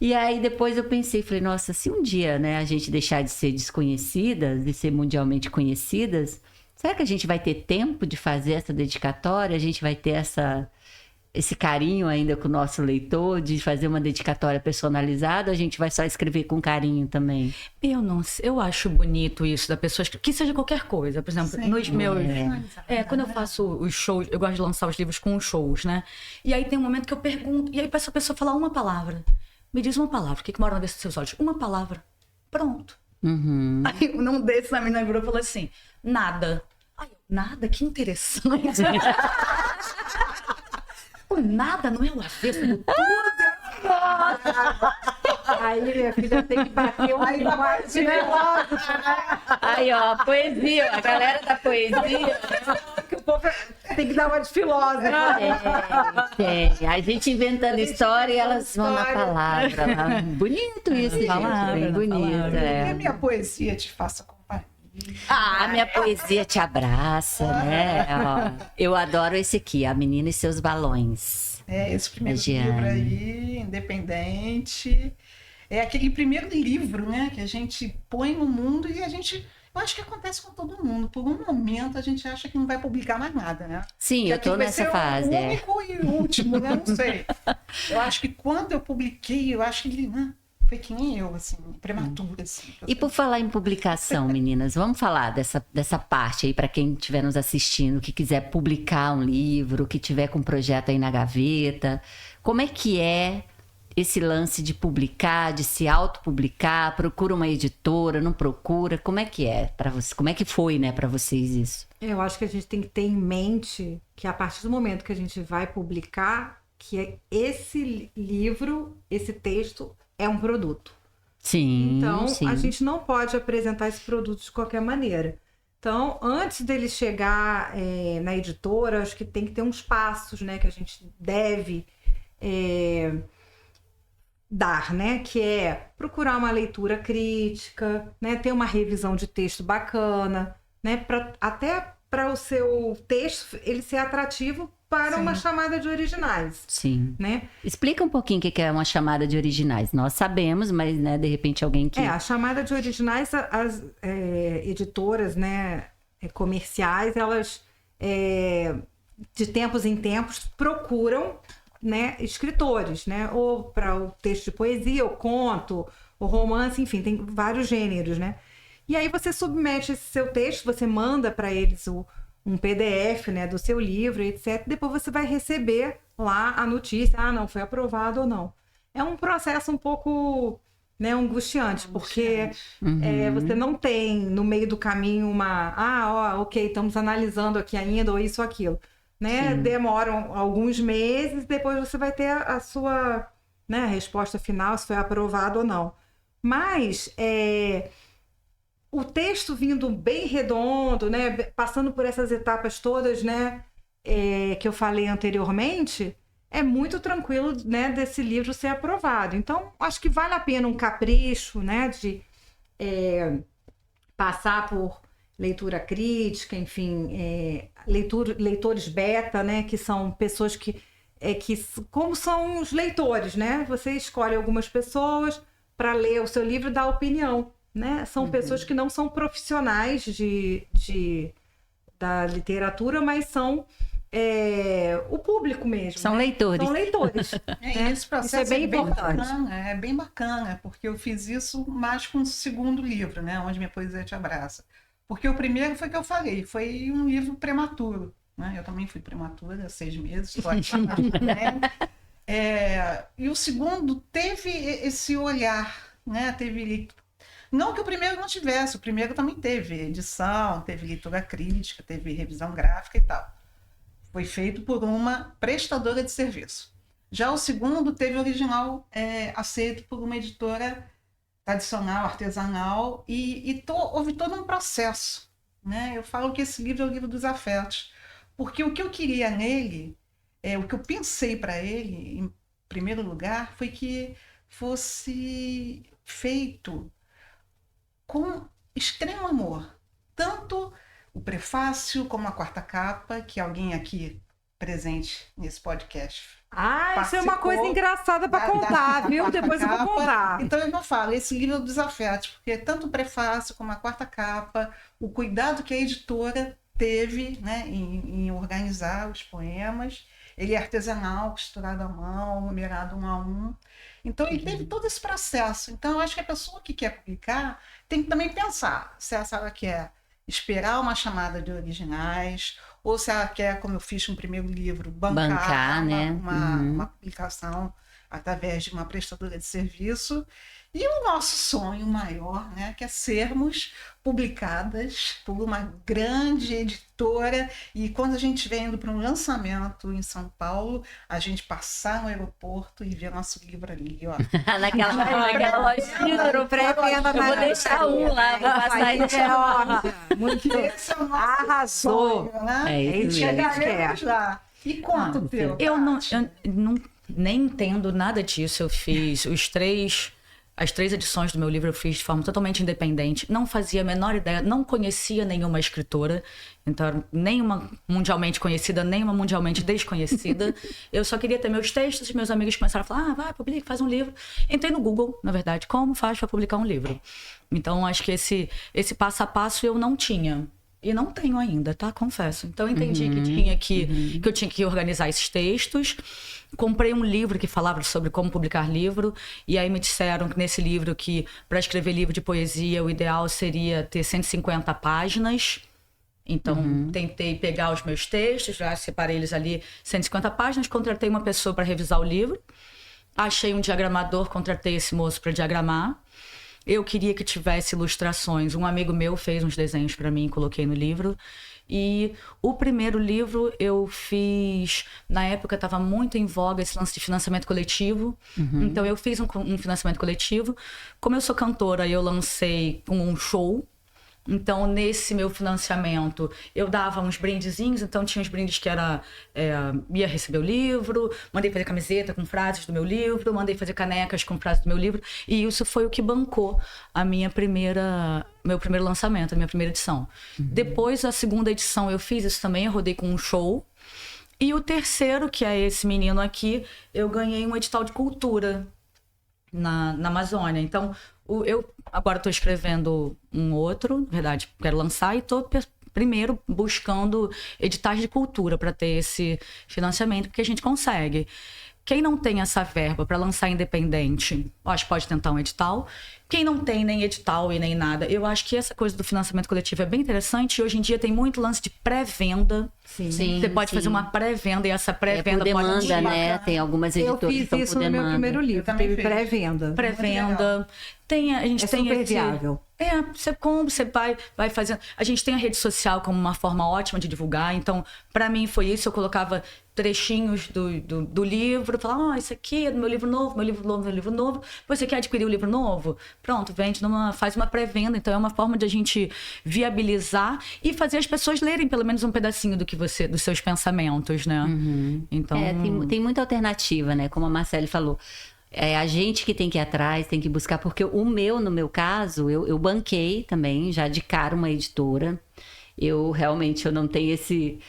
E aí depois eu pensei, falei, nossa, se um dia, né, a gente deixar de ser desconhecidas, de ser mundialmente conhecidas, será que a gente vai ter tempo de fazer essa dedicatória? A gente vai ter esse carinho ainda com o nosso leitor, de fazer uma dedicatória personalizada, ou a gente vai só escrever com carinho também? Eu não sei, eu acho bonito isso da pessoa, que seja qualquer coisa. Por exemplo, nos meus. Quando eu faço os shows, eu gosto de lançar os livros com os shows, né? E aí tem um momento que eu pergunto, e aí peço a pessoa falar uma palavra. Me diz uma palavra, o que mora no avesso dos seus olhos? Uma palavra. Pronto. Uhum. Aí um desses, a menina virou e falou assim: nada. Ai, nada? Que interessante. O nada não é o avesso do tudo. Aí minha filha tem que bater um mais Aí, ó, poesia, a galera da poesia. que o povo tem que dar uma de filósofo. Tem. A gente inventando história e elas vão na palavra. Lá. Bonito isso, gente. palavra, Bem na bonito. palavra. Que a É. minha poesia te faça companhia. A minha poesia te abraça, né? Ó, eu adoro esse aqui, A Menina e Seus Balões. Esse primeiro Giane. livro aí, independente. É aquele primeiro livro, né, que a gente põe no mundo e a gente... Eu acho que acontece com todo mundo. Por um momento a gente acha que não vai publicar mais nada, né? Sim, eu tô aquele vai nessa ser fase. O É. único e o último, né? Não sei. Eu acho que quando eu publiquei, eu acho que ele foi que nem eu, assim, prematura, assim. E por falar em publicação, meninas, vamos falar dessa parte aí para quem estiver nos assistindo, que quiser publicar um livro, que tiver com um projeto aí na gaveta. Como é que é esse lance de publicar, de se autopublicar? Procura uma editora, não procura? Como é que é para você? Como é que foi, né, para vocês isso? Eu acho que a gente tem que ter em mente que a partir do momento que a gente vai publicar, que esse livro, esse texto é um produto. Sim, Então, sim. a gente não pode apresentar esse produto de qualquer maneira. Então, antes dele chegar na editora, acho que tem que ter uns passos, né, que a gente deve dar, né, que é procurar uma leitura crítica, né, ter uma revisão de texto bacana, né, até para o seu texto ele ser atrativo para uma chamada de originais. Sim. Né? Explica um pouquinho o que é uma chamada de originais. Nós sabemos, mas, né, de repente alguém que... A chamada de originais, as editoras, né, comerciais, elas de tempos em tempos procuram, né, escritores, né, ou para o texto de poesia, ou conto, ou romance, enfim, tem vários gêneros, né? E aí você submete esse seu texto, você manda para eles um PDF, né, do seu livro, etc. Depois você vai receber lá a notícia, não, foi aprovado ou não. É um processo um pouco, né, angustiante, porque você não tem no meio do caminho ok, estamos analisando aqui ainda, ou isso ou aquilo. Né? Demoram alguns meses, depois você vai ter a sua, né, resposta final, se foi aprovado ou não. Mas o texto vindo bem redondo, né, passando por essas etapas todas, né, que eu falei anteriormente, é muito tranquilo, né, desse livro ser aprovado. Então, acho que vale a pena um capricho, né, de passar por leitura crítica, enfim, leitores beta, né, que são pessoas que como são os leitores, né, você escolhe algumas pessoas para ler o seu livro e dar opinião. Né? São pessoas que não são profissionais da literatura, mas são o público mesmo. São leitores. São leitores. Esse processo isso é bem importante. É bem bacana, porque eu fiz isso mais com o segundo livro, né? Onde Minha Poesia Te Abraça. Porque o primeiro foi o que eu falei, foi um livro prematuro. Né? Eu também fui prematura há 6 meses, estou aqui, né? E o segundo teve esse olhar, né? Teve... Não que o primeiro não tivesse, o primeiro também teve edição, teve leitura crítica, teve revisão gráfica e tal. Foi feito por uma prestadora de serviço. Já o segundo teve original aceito por uma editora tradicional, artesanal, e houve todo um processo. Né? Eu falo que esse livro é o livro dos afetos, porque o que eu queria nele, o que eu pensei para ele, em primeiro lugar, foi que fosse feito com extremo amor. Tanto o prefácio como a quarta capa, que alguém aqui presente nesse podcast isso é uma coisa engraçada para contar, viu? Depois eu vou contar. Então eu não falo, esse livro é dos afetos, porque tanto o prefácio como a quarta capa, o cuidado que a editora teve, né, em organizar os poemas, ele é artesanal, costurado à mão, numerado 1 a 1. Então, ele teve todo esse processo. Então, eu acho que a pessoa que quer publicar tem que também pensar se ela quer esperar uma chamada de originais ou se ela quer, como eu fiz no primeiro livro, bancar né? uma publicação através de uma prestadora de serviço. E o nosso sonho maior, né, que é sermos publicadas por uma grande editora e quando a gente estiver indo para um lançamento em São Paulo, a gente passar no aeroporto e ver nosso livro ali, ó. naquela lojinha do pré-venda. Eu vou deixar lá, vou passar e muito arrasou. Sonho, né? É isso chegaremos lá. E quanto teu? Eu não nem entendo nada disso. Eu fiz as 3 edições do meu livro eu fiz de forma totalmente independente, não fazia a menor ideia, não conhecia nenhuma escritora, então nenhuma mundialmente conhecida, nenhuma mundialmente desconhecida. Eu só queria ter meus textos, meus amigos começaram a falar, vai, publica, faz um livro. Entrei no Google, na verdade, como faz para publicar um livro? Então, acho que esse passo a passo eu não tinha. E não tenho ainda, tá? Confesso. Então, eu entendi que eu tinha que organizar esses textos. Comprei um livro que falava sobre como publicar livro. E aí me disseram que nesse livro que para escrever livro de poesia, o ideal seria ter 150 páginas. Então, tentei pegar os meus textos, já separei eles ali, 150 páginas. Contratei uma pessoa para revisar o livro. achei um diagramador, contratei esse moço para diagramar. Eu queria que tivesse ilustrações. Um amigo meu fez uns desenhos para mim, coloquei no livro. E o primeiro livro eu fiz... Na época estava muito em voga esse lance de financiamento coletivo. Então eu fiz um financiamento coletivo. Como eu sou cantora, eu lancei um show. Então, nesse meu financiamento, eu dava uns brindezinhos. Então, tinha uns brindes que era... ia receber o livro, mandei fazer camiseta com frases do meu livro, mandei fazer canecas com frases do meu livro. E isso foi o que bancou meu primeiro lançamento, a minha primeira edição. Depois, a segunda edição, eu fiz isso também, eu rodei com um show. E o terceiro, que é esse menino aqui, eu ganhei um edital de cultura na Amazônia. Então, eu agora estou escrevendo um outro, na verdade, quero lançar, e estou primeiro buscando editais de cultura para ter esse financiamento, porque a gente consegue. Quem não tem essa verba para lançar independente, eu acho que pode tentar um edital. Quem não tem nem edital e nem nada, eu acho que essa coisa do financiamento coletivo é bem interessante. E hoje em dia tem muito lance de pré-venda. Sim, você pode fazer uma pré-venda e essa pré-venda por demanda, pode... né? Tem algumas editoras que estão por demanda. Eu fiz isso no meu primeiro livro, teve pré-venda. Pré-venda. A gente tem super viável. Você compra, você vai fazendo. A gente tem a rede social como uma forma ótima de divulgar. Então, para mim foi isso. Eu colocava trechinhos do livro, falava, isso aqui é do meu livro novo, meu livro novo, meu livro novo. Você quer adquirir o livro novo? Pronto, faz uma pré-venda. Então, é uma forma de a gente viabilizar e fazer as pessoas lerem pelo menos um pedacinho dos seus pensamentos, né? Então... tem muita alternativa, né? Como a Marcele falou. É a gente que tem que ir atrás, tem que buscar, porque no meu caso, eu banquei também, já de cara, uma editora. Eu não tenho esse...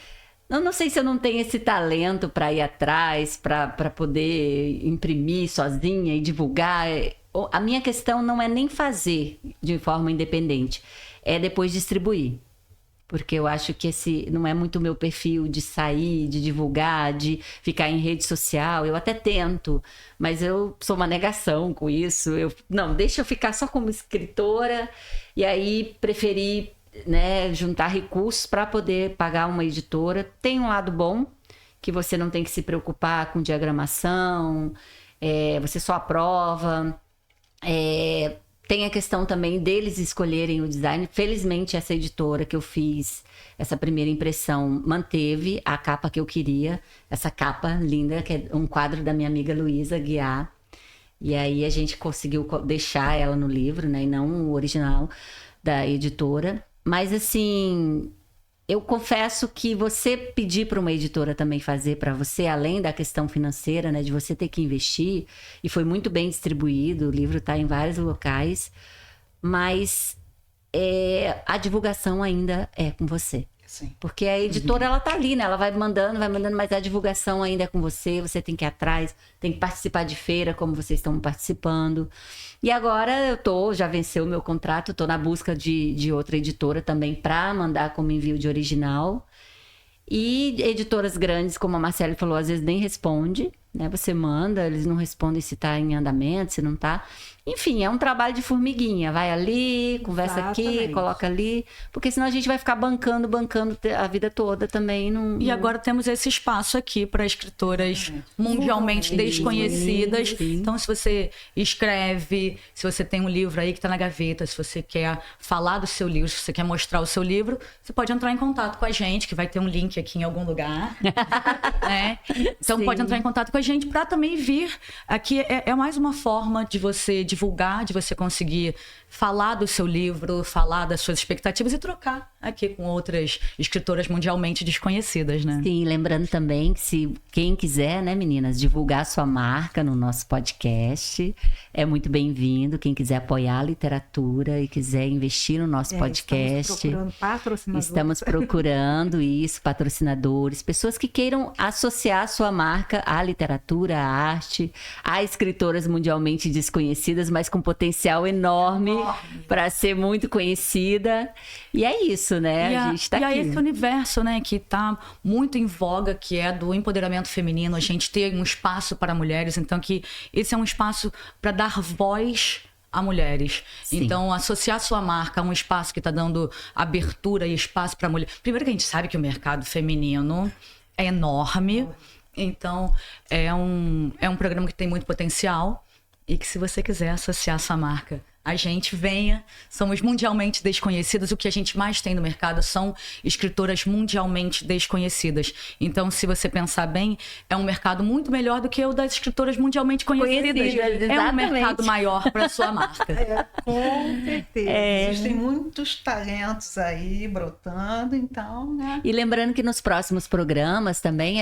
Eu não sei se eu não tenho esse talento para ir atrás, para poder imprimir sozinha e divulgar. A minha questão não é nem fazer de forma independente, é depois distribuir. Porque eu acho que esse não é muito o meu perfil de sair, de divulgar, de ficar em rede social. Eu até tento, mas eu sou uma negação com isso. Não, deixa eu ficar só como escritora. E aí preferi, né, juntar recursos para poder pagar uma editora. Tem um lado bom, que você não tem que se preocupar com diagramação, você só aprova. Tem a questão também deles escolherem o design. Felizmente, essa editora que eu fiz, essa primeira impressão, manteve a capa que eu queria. Essa capa linda, que é um quadro da minha amiga Luísa Guiar. E aí a gente conseguiu deixar ela no livro, né? E não o original da editora. Mas assim, eu confesso que você pedir para uma editora também fazer para você, além da questão financeira, né, de você ter que investir, e foi muito bem distribuído, o livro está em vários locais, mas a divulgação ainda é com você. Sim. Porque a editora, ela tá ali, né? Ela vai mandando, mas a divulgação ainda é com você tem que ir atrás, tem que participar de feira, como vocês estão participando. E agora já venceu o meu contrato, estou na busca de outra editora também para mandar como envio de original. E editoras grandes, como a Marcele falou, às vezes nem responde, né? Você manda, eles não respondem se está em andamento, se não está. Enfim, é um trabalho de formiguinha. Vai ali, conversa aqui, coloca ali. Porque senão a gente vai ficar bancando a vida toda também. E agora temos esse espaço aqui para escritoras mundialmente desconhecidas. Sim. Então, se você escreve, se você tem um livro aí que está na gaveta, se você quer falar do seu livro, se você quer mostrar o seu livro, você pode entrar em contato com a gente, que vai ter um link aqui em algum lugar. Né? Então, pode entrar em contato com a gente para também vir. Aqui é mais uma forma de você divulgar, de você conseguir falar do seu livro, falar das suas expectativas e trocar aqui com outras escritoras mundialmente desconhecidas, né? Sim, lembrando também que se quem quiser, né, meninas, divulgar sua marca no nosso podcast, é muito bem-vindo. Quem quiser apoiar a literatura e quiser investir no nosso podcast. Estamos procurando patrocinadores. Estamos procurando isso, patrocinadores, pessoas que queiram associar sua marca à literatura, à arte, a escritoras mundialmente desconhecidas, mas com potencial enorme para ser muito conhecida. E é isso, né? A gente tá aqui. E aí esse universo, né, que tá muito em voga, que é do empoderamento feminino, a gente ter um espaço para mulheres, então que esse é um espaço para dar voz a mulheres. Sim. Então, associar sua marca a um espaço que está dando abertura e espaço para mulher. Primeiro que a gente sabe que o mercado feminino é enorme. Então, é um programa que tem muito potencial e que, se você quiser associar essa marca a gente, venha. Somos mundialmente desconhecidas. O que a gente mais tem no mercado são escritoras mundialmente desconhecidas. Então, se você pensar bem, é um mercado muito melhor do que o das escritoras mundialmente conhecidas. É um mercado maior para a sua marca. Com certeza. Existem muitos talentos aí brotando, então, né? E lembrando que nos próximos programas também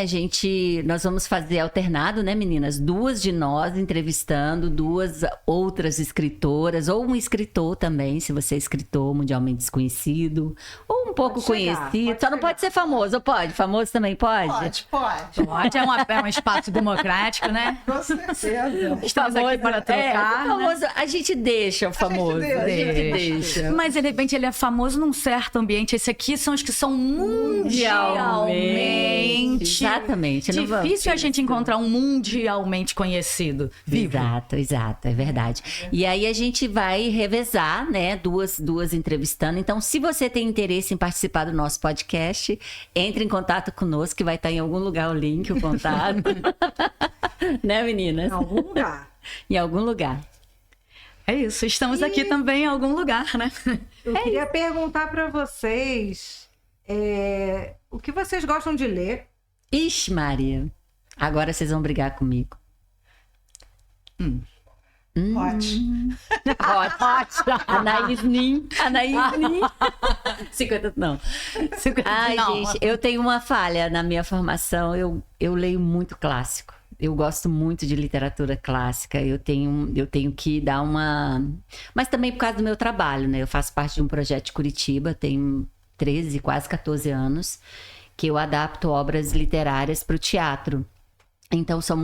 nós vamos fazer alternado, né, meninas? 2 de nós entrevistando 2 outras escritoras, ou um escritor também, se você é escritor mundialmente desconhecido, ou um pouco conhecido. Só não pode ser famoso, ou pode? Famoso também pode? Pode, é um espaço democrático, né? Com certeza. Estamos aqui para trocar. Famoso, né? A gente deixa o famoso. A gente deixa. Mas, de repente, ele é famoso num certo ambiente. Esse aqui são os que são mundialmente. Exatamente. Difícil a gente encontrar um mundialmente conhecido. Vivo. Exato, é verdade. E aí a gente vai revezar, né? Duas entrevistando. Então, se você tem interesse em participar do nosso podcast, entre em contato conosco, que vai estar em algum lugar o link, o contato. Né, meninas? Em algum lugar. Em algum lugar. É isso, estamos aqui também em algum lugar, né? Eu queria perguntar para vocês o que vocês gostam de ler. Ixi, Maria. Agora vocês vão brigar comigo. Ótimo. Anaís Nin. 50 não. 50 Ai, não. Gente, eu tenho uma falha na minha formação. Eu leio muito clássico. Eu gosto muito de literatura clássica. Eu tenho que dar uma... Mas também por causa do meu trabalho, né? Eu faço parte de um projeto de Curitiba, tenho 13, quase 14 anos, que eu adapto obras literárias para o teatro. Então, são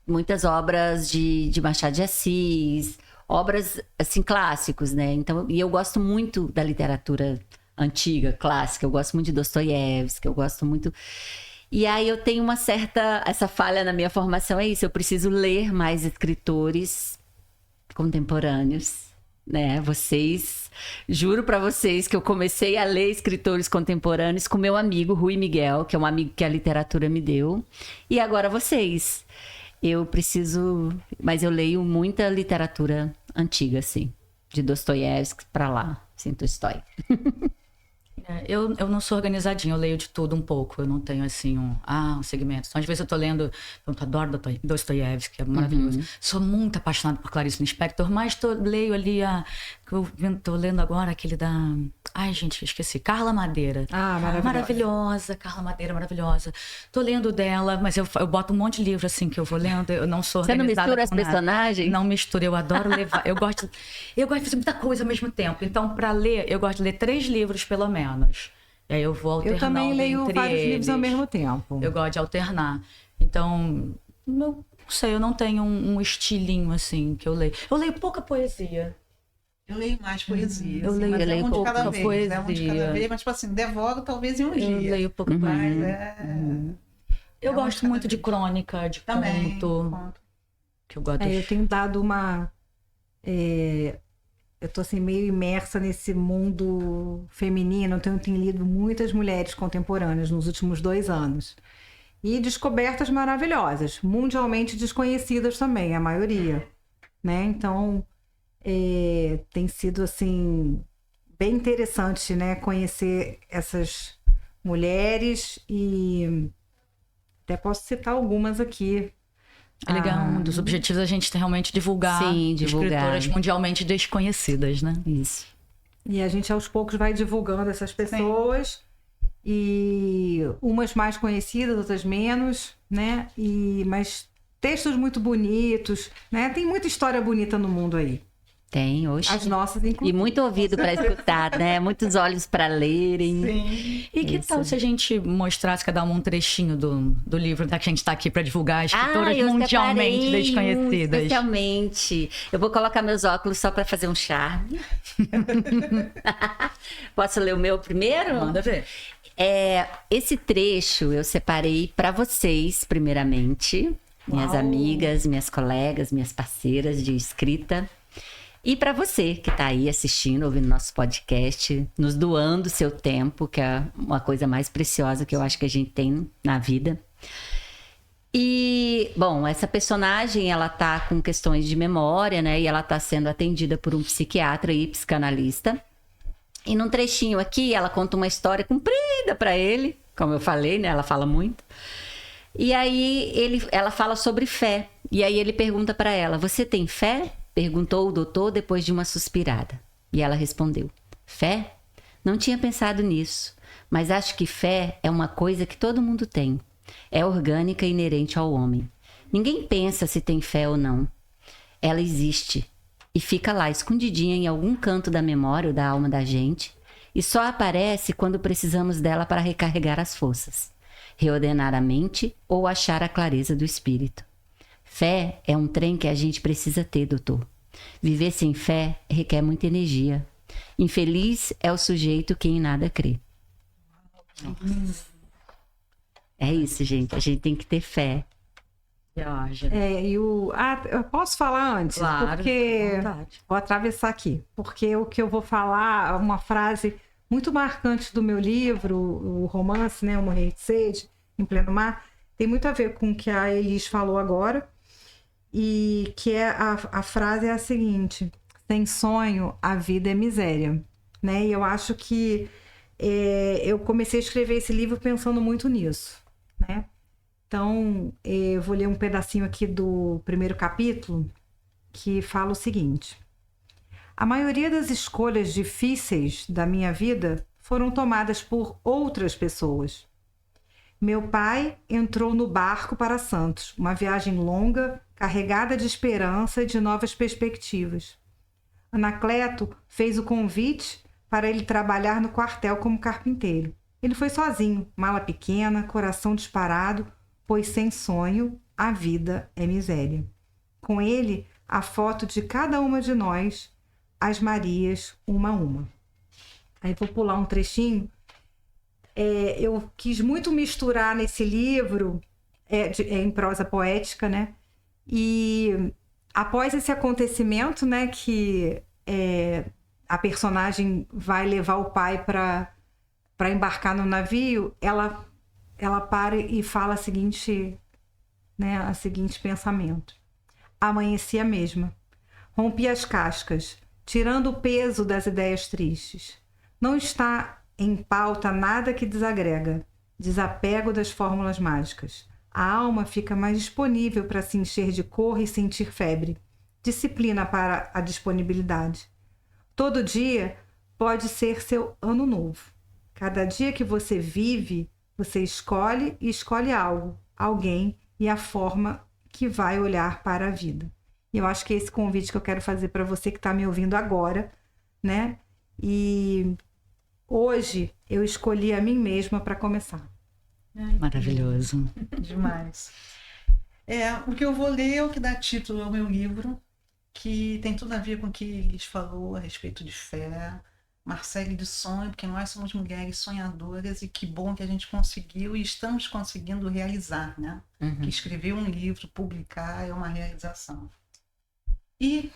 muitas obras de Machado de Assis, obras, assim, clássicos, né? Então, e eu gosto muito da literatura antiga, clássica. Eu gosto muito de Dostoiévski, eu gosto muito... E aí eu tenho essa falha na minha formação, é isso. Eu preciso ler mais escritores contemporâneos, né? Juro pra vocês que eu comecei a ler escritores contemporâneos com meu amigo Rui Miguel, que é um amigo que a literatura me deu. E agora vocês. Mas eu leio muita literatura antiga, assim. De Dostoiévski pra lá, assim, Tolstói. Eu não sou organizadinha, eu leio de tudo um pouco. Eu não tenho, assim, um segmento. Então, às vezes eu tô lendo... Eu adoro Dostoiévski, é maravilhoso. Sou muito apaixonada por Clarice Lispector, mas leio ali tô lendo agora aquele da... Ai, gente, esqueci. Carla Madeira. Maravilhosa. Carla Madeira, maravilhosa. Tô lendo dela, mas eu boto um monte de livro, assim, que eu vou lendo. Eu não sou organizada. Você não mistura as personagens? Não misturo, eu adoro levar. Eu gosto de fazer muita coisa ao mesmo tempo. Então, pra ler, eu gosto de ler 3 livros, pelo menos. E aí eu vou alternando. Eu também leio entre vários eles. livros ao mesmo tempo. Eu gosto de alternar. Então, não sei, eu não tenho um estilinho, assim, que eu leio. Eu leio pouca poesia. Eu leio mais poesia. Eu assim, leio um de pouca cada vez, poesia. Um de cada vez, mas, tipo assim, devoro talvez em um dia. Eu leio pouca poesia. Mas Eu gosto muito de crônica, de conto. Que eu gosto eu tenho dado uma... Eu tô assim meio imersa nesse mundo feminino. Eu tenho lido muitas mulheres contemporâneas nos últimos 2 anos. E descobertas maravilhosas, mundialmente desconhecidas também, a maioria. Né? Então, tem sido assim bem interessante, né? Conhecer essas mulheres e até posso citar algumas aqui. É legal, um dos objetivos é a gente realmente divulgar escritoras mundialmente desconhecidas, né? Isso. E a gente aos poucos vai divulgando essas pessoas. Sim. E umas mais conhecidas, outras menos, né? Mas textos muito bonitos, né? Tem muita história bonita no mundo aí. Tem, hoje. As nossas, inclusive. E muito ouvido para escutar, né? Muitos olhos para lerem. Sim. E que tal se a gente mostrasse cada um trechinho do livro, que a gente está aqui para divulgar escritoras mundialmente desconhecidas? Especialmente. Eu vou colocar meus óculos só para fazer um charme. Posso ler o meu primeiro? Manda ver. Esse trecho eu separei para vocês, primeiramente. Minhas amigas, minhas colegas, minhas parceiras de escrita. E para você que está aí assistindo, ouvindo nosso podcast, nos doando seu tempo, que é uma coisa mais preciosa que eu acho que a gente tem na vida. E, bom, essa personagem, ela tá com questões de memória, né? E ela tá sendo atendida por um psiquiatra e psicanalista. E num trechinho aqui, ela conta uma história comprida para ele, como eu falei, né? Ela fala muito. E aí ela fala sobre fé. E aí ele pergunta para ela: "Você tem fé?" Perguntou o doutor depois de uma suspirada. E ela respondeu: "Fé? Não tinha pensado nisso, mas acho que fé é uma coisa que todo mundo tem. É orgânica e inerente ao homem. Ninguém pensa se tem fé ou não. Ela existe e fica lá escondidinha em algum canto da memória ou da alma da gente e só aparece quando precisamos dela para recarregar as forças, reordenar a mente ou achar a clareza do espírito. Fé é um trem que a gente precisa ter, doutor. Viver sem fé requer muita energia. Infeliz é o sujeito que em nada crê." É isso, gente. A gente tem que ter fé. Eu posso falar antes? Claro, Porque à vontade. vou atravessar aqui. Porque o que eu vou falar é uma frase muito marcante do meu livro, o romance, né, O Morrer de Sede, em Pleno Mar, tem muito a ver com o que a Elis falou agora. E que é a frase é a seguinte: sem sonho, a vida é miséria. Né? E eu acho que eu comecei a escrever esse livro pensando muito nisso. Né? Então, eu vou ler um pedacinho aqui do primeiro capítulo, que fala o seguinte: a maioria das escolhas difíceis da minha vida foram tomadas por outras pessoas. Meu pai entrou no barco para Santos, uma viagem longa, carregada de esperança e de novas perspectivas. Anacleto fez o convite para ele trabalhar no quartel como carpinteiro. Ele foi sozinho, mala pequena, coração disparado, pois sem sonho, a vida é miséria. Com ele, a foto de cada uma de nós, as Marias, uma a uma. Aí vou pular um trechinho. Eu quis muito misturar nesse livro, em prosa poética, né? E após esse acontecimento, né, que a personagem vai levar o pai para embarcar no navio, ela para e fala o seguinte pensamento: amanheci a mesma. Rompi as cascas, tirando o peso das ideias tristes. Não está em pauta nada que desagrega. Desapego das fórmulas mágicas. A alma fica mais disponível para se encher de cor e sentir febre. Disciplina para a disponibilidade. Todo dia pode ser seu ano novo. Cada dia que você vive, você escolhe e escolhe algo, alguém e a forma que vai olhar para a vida. E eu acho que é esse convite que eu quero fazer para você que está me ouvindo agora, né? E hoje eu escolhi a mim mesma para começar. Maravilhoso. Demais. O que eu vou ler é o que dá título ao meu livro, que tem tudo a ver com o que Elis falou a respeito de fé, Marcele de sonho, porque nós somos mulheres sonhadoras e que bom que a gente conseguiu e estamos conseguindo realizar, né? Uhum. Que escrever um livro, publicar é uma realização. E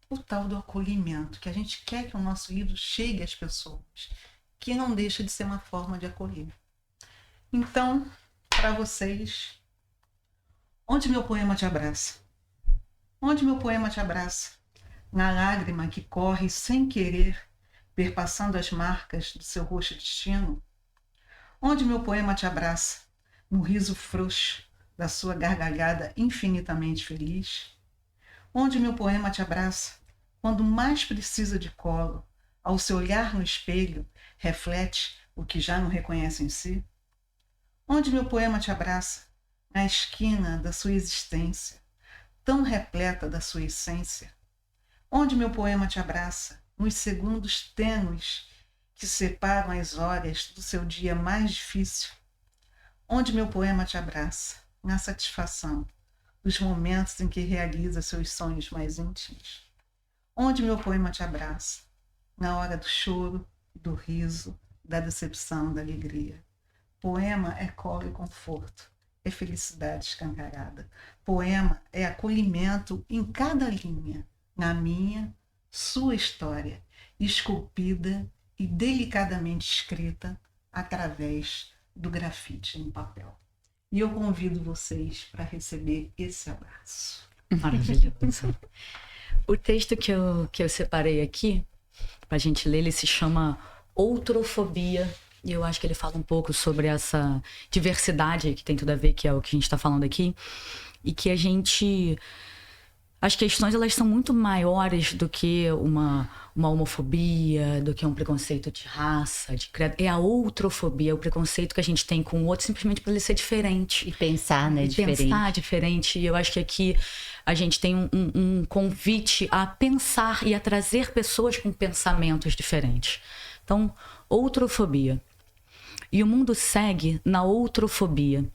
o tal do acolhimento, que a gente quer que o nosso livro chegue às pessoas, que não deixa de ser uma forma de acolher. Então, para vocês, onde meu poema te abraça? Onde meu poema te abraça? Na lágrima que corre sem querer, perpassando as marcas do seu rosto destino? Onde meu poema te abraça? No riso frouxo da sua gargalhada infinitamente feliz? Onde meu poema te abraça? Quando mais precisa de colo, ao se olhar no espelho, reflete o que já não reconhece em si? Onde meu poema te abraça? Na esquina da sua existência, tão repleta da sua essência? Onde meu poema te abraça? Nos segundos tênues que separam as horas do seu dia mais difícil? Onde meu poema te abraça? Na satisfação dos momentos em que realiza seus sonhos mais íntimos? Onde meu poema te abraça? Na hora do choro, do riso, da decepção, da alegria. Poema é colo e conforto, é felicidade escancarada. Poema é acolhimento em cada linha, na minha, sua história, esculpida e delicadamente escrita através do grafite em papel. E eu convido vocês para receber esse abraço. Maravilhoso. O texto que eu separei aqui, para a gente ler, ele se chama Outrofobia. E eu acho que ele fala um pouco sobre essa diversidade que tem tudo a ver, que é o que a gente está falando aqui. E que a gente... As questões, elas são muito maiores do que uma homofobia, do que um preconceito de raça, de credo. É a outrofobia, o preconceito que a gente tem com o outro simplesmente por ele ser diferente. E pensar, né? Diferente. Pensar diferente. E eu acho que aqui a gente tem um convite a pensar e a trazer pessoas com pensamentos diferentes. Então, outrofobia. E o mundo segue na outrofobia.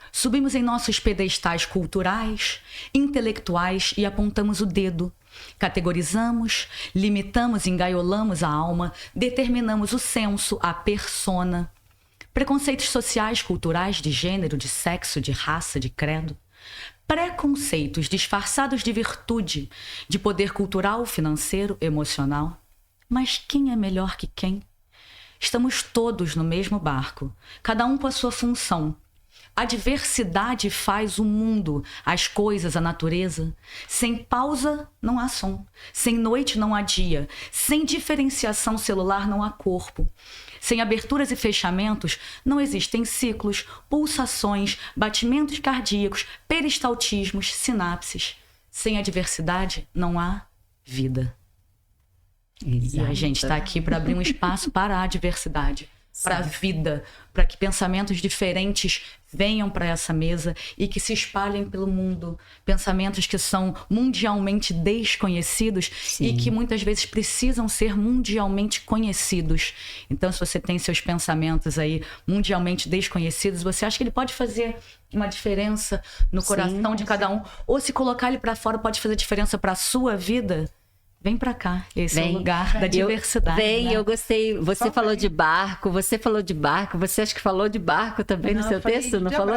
Subimos em nossos pedestais culturais, intelectuais e apontamos o dedo. Categorizamos, limitamos e engaiolamos a alma, determinamos o senso, a persona. Preconceitos sociais, culturais, de gênero, de sexo, de raça, de credo. Preconceitos disfarçados de virtude, de poder cultural, financeiro, emocional. Mas quem é melhor que quem? Estamos todos no mesmo barco, cada um com a sua função. A diversidade faz o mundo, as coisas, a natureza. Sem pausa, não há som. Sem noite, não há dia. Sem diferenciação celular, não há corpo. Sem aberturas e fechamentos, não existem ciclos, pulsações, batimentos cardíacos, peristaltismos, sinapses. Sem a diversidade, não há vida. Exato. E a gente está aqui para abrir um espaço para a diversidade, para a vida, para que pensamentos diferentes venham para essa mesa e que se espalhem pelo mundo. Pensamentos que são mundialmente desconhecidos. Sim. E que muitas vezes precisam ser mundialmente conhecidos. Então, se você tem seus pensamentos aí mundialmente desconhecidos, você acha que ele pode fazer uma diferença no coração de cada um? Ou se colocar ele para fora pode fazer diferença para a sua vida? Vem pra cá, esse é o lugar da diversidade. Vem, né? eu gostei. Você falou de barco, você acho que falou de barco também no seu texto, não falou?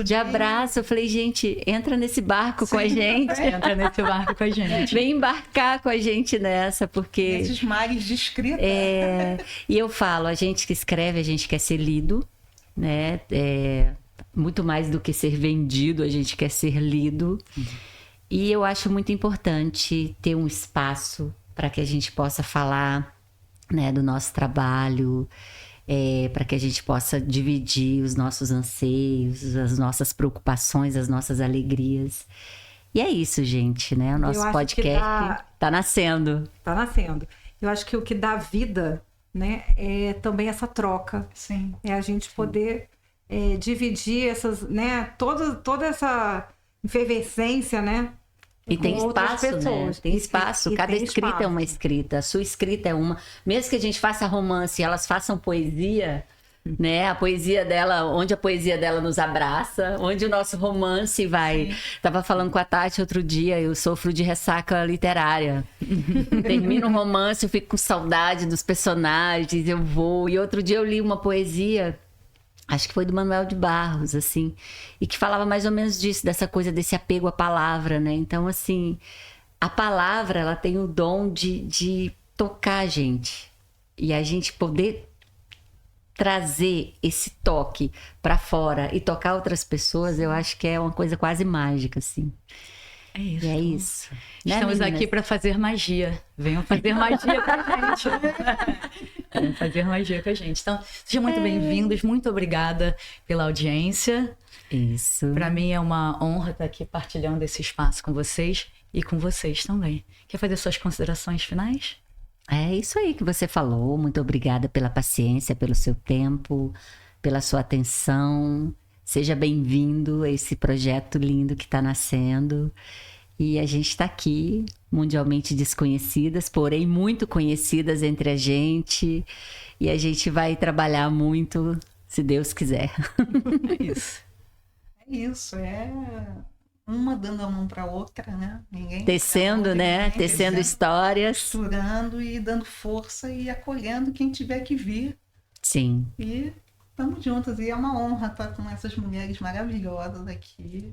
De abraço. Eu falei, gente, entra nesse barco com a gente. Entra nesse barco com a gente. Vem embarcar com a gente nessa, porque... Esses mares de escrita. E eu falo, a gente que escreve, a gente quer ser lido, né? Muito mais do que ser vendido, a gente quer ser lido. E eu acho muito importante ter um espaço para que a gente possa falar, né, do nosso trabalho, para que a gente possa dividir os nossos anseios, as nossas preocupações, as nossas alegrias. E é isso, gente, né? O nosso podcast tá nascendo. Tá nascendo. Eu acho que o que dá vida, né, é também essa troca. Sim. É a gente poder dividir essas, né, toda essa efervescência, né? E tem espaço, né? Tem espaço. Cada escrita é uma escrita. A sua escrita é uma. Mesmo que a gente faça romance e elas façam poesia, né? A poesia dela, onde a poesia dela nos abraça, onde o nosso romance vai. Sim. Tava falando com a Tati outro dia, eu sofro de ressaca literária. Termino um romance, eu fico com saudade dos personagens, eu vou. E outro dia eu li uma poesia, acho que foi do Manuel de Barros, assim, e que falava mais ou menos disso, dessa coisa, desse apego à palavra, né? Então, assim, a palavra, ela tem o dom de tocar a gente. E a gente poder trazer esse toque para fora e tocar outras pessoas, eu acho que é uma coisa quase mágica, assim. É isso. E é isso. Estamos aqui para fazer magia. Venham fazer magia com a gente. Venham fazer magia com a gente. Então, sejam muito bem-vindos. Muito obrigada pela audiência. Isso. Para mim é uma honra estar aqui partilhando esse espaço com vocês e com vocês também. Quer fazer suas considerações finais? É isso aí que você falou. Muito obrigada pela paciência, pelo seu tempo, pela sua atenção. Seja bem-vindo a esse projeto lindo que está nascendo. E a gente está aqui, mundialmente desconhecidas, porém muito conhecidas entre a gente. E a gente vai trabalhar muito, se Deus quiser. É isso. É isso, uma dando a mão para outra, né? Ninguém tecendo, né? Tecendo histórias. Costurando e dando força e acolhendo quem tiver que vir. Sim. E estamos juntas. E é uma honra estar com essas mulheres maravilhosas aqui.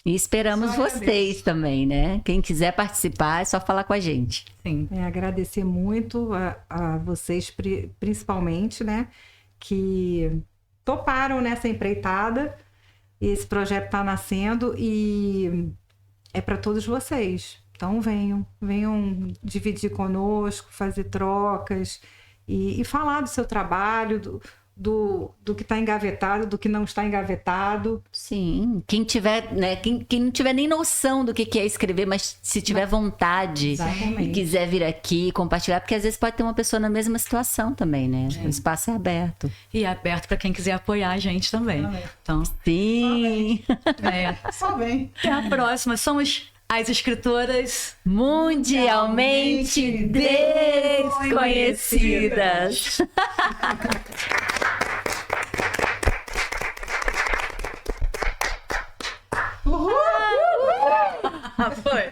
E esperamos vocês também, né? Quem quiser participar, é só falar com a gente. Sim. Agradecer muito a vocês, principalmente, né? Que toparam nessa empreitada. Esse projeto está nascendo e é para todos vocês. Então venham dividir conosco, fazer trocas e falar do seu trabalho, do que está engavetado, do que não está engavetado. Sim, quem tiver, né, quem não tiver nem noção do que é escrever, mas se tiver vontade Exatamente. e quiser vir aqui compartilhar, porque às vezes pode ter uma pessoa na mesma situação também, né? O espaço é aberto. E é aberto para quem quiser apoiar a gente também. Então, Sim! Só vem. até a próxima. Somos as escritoras Mundialmente desconhecidas. Foi.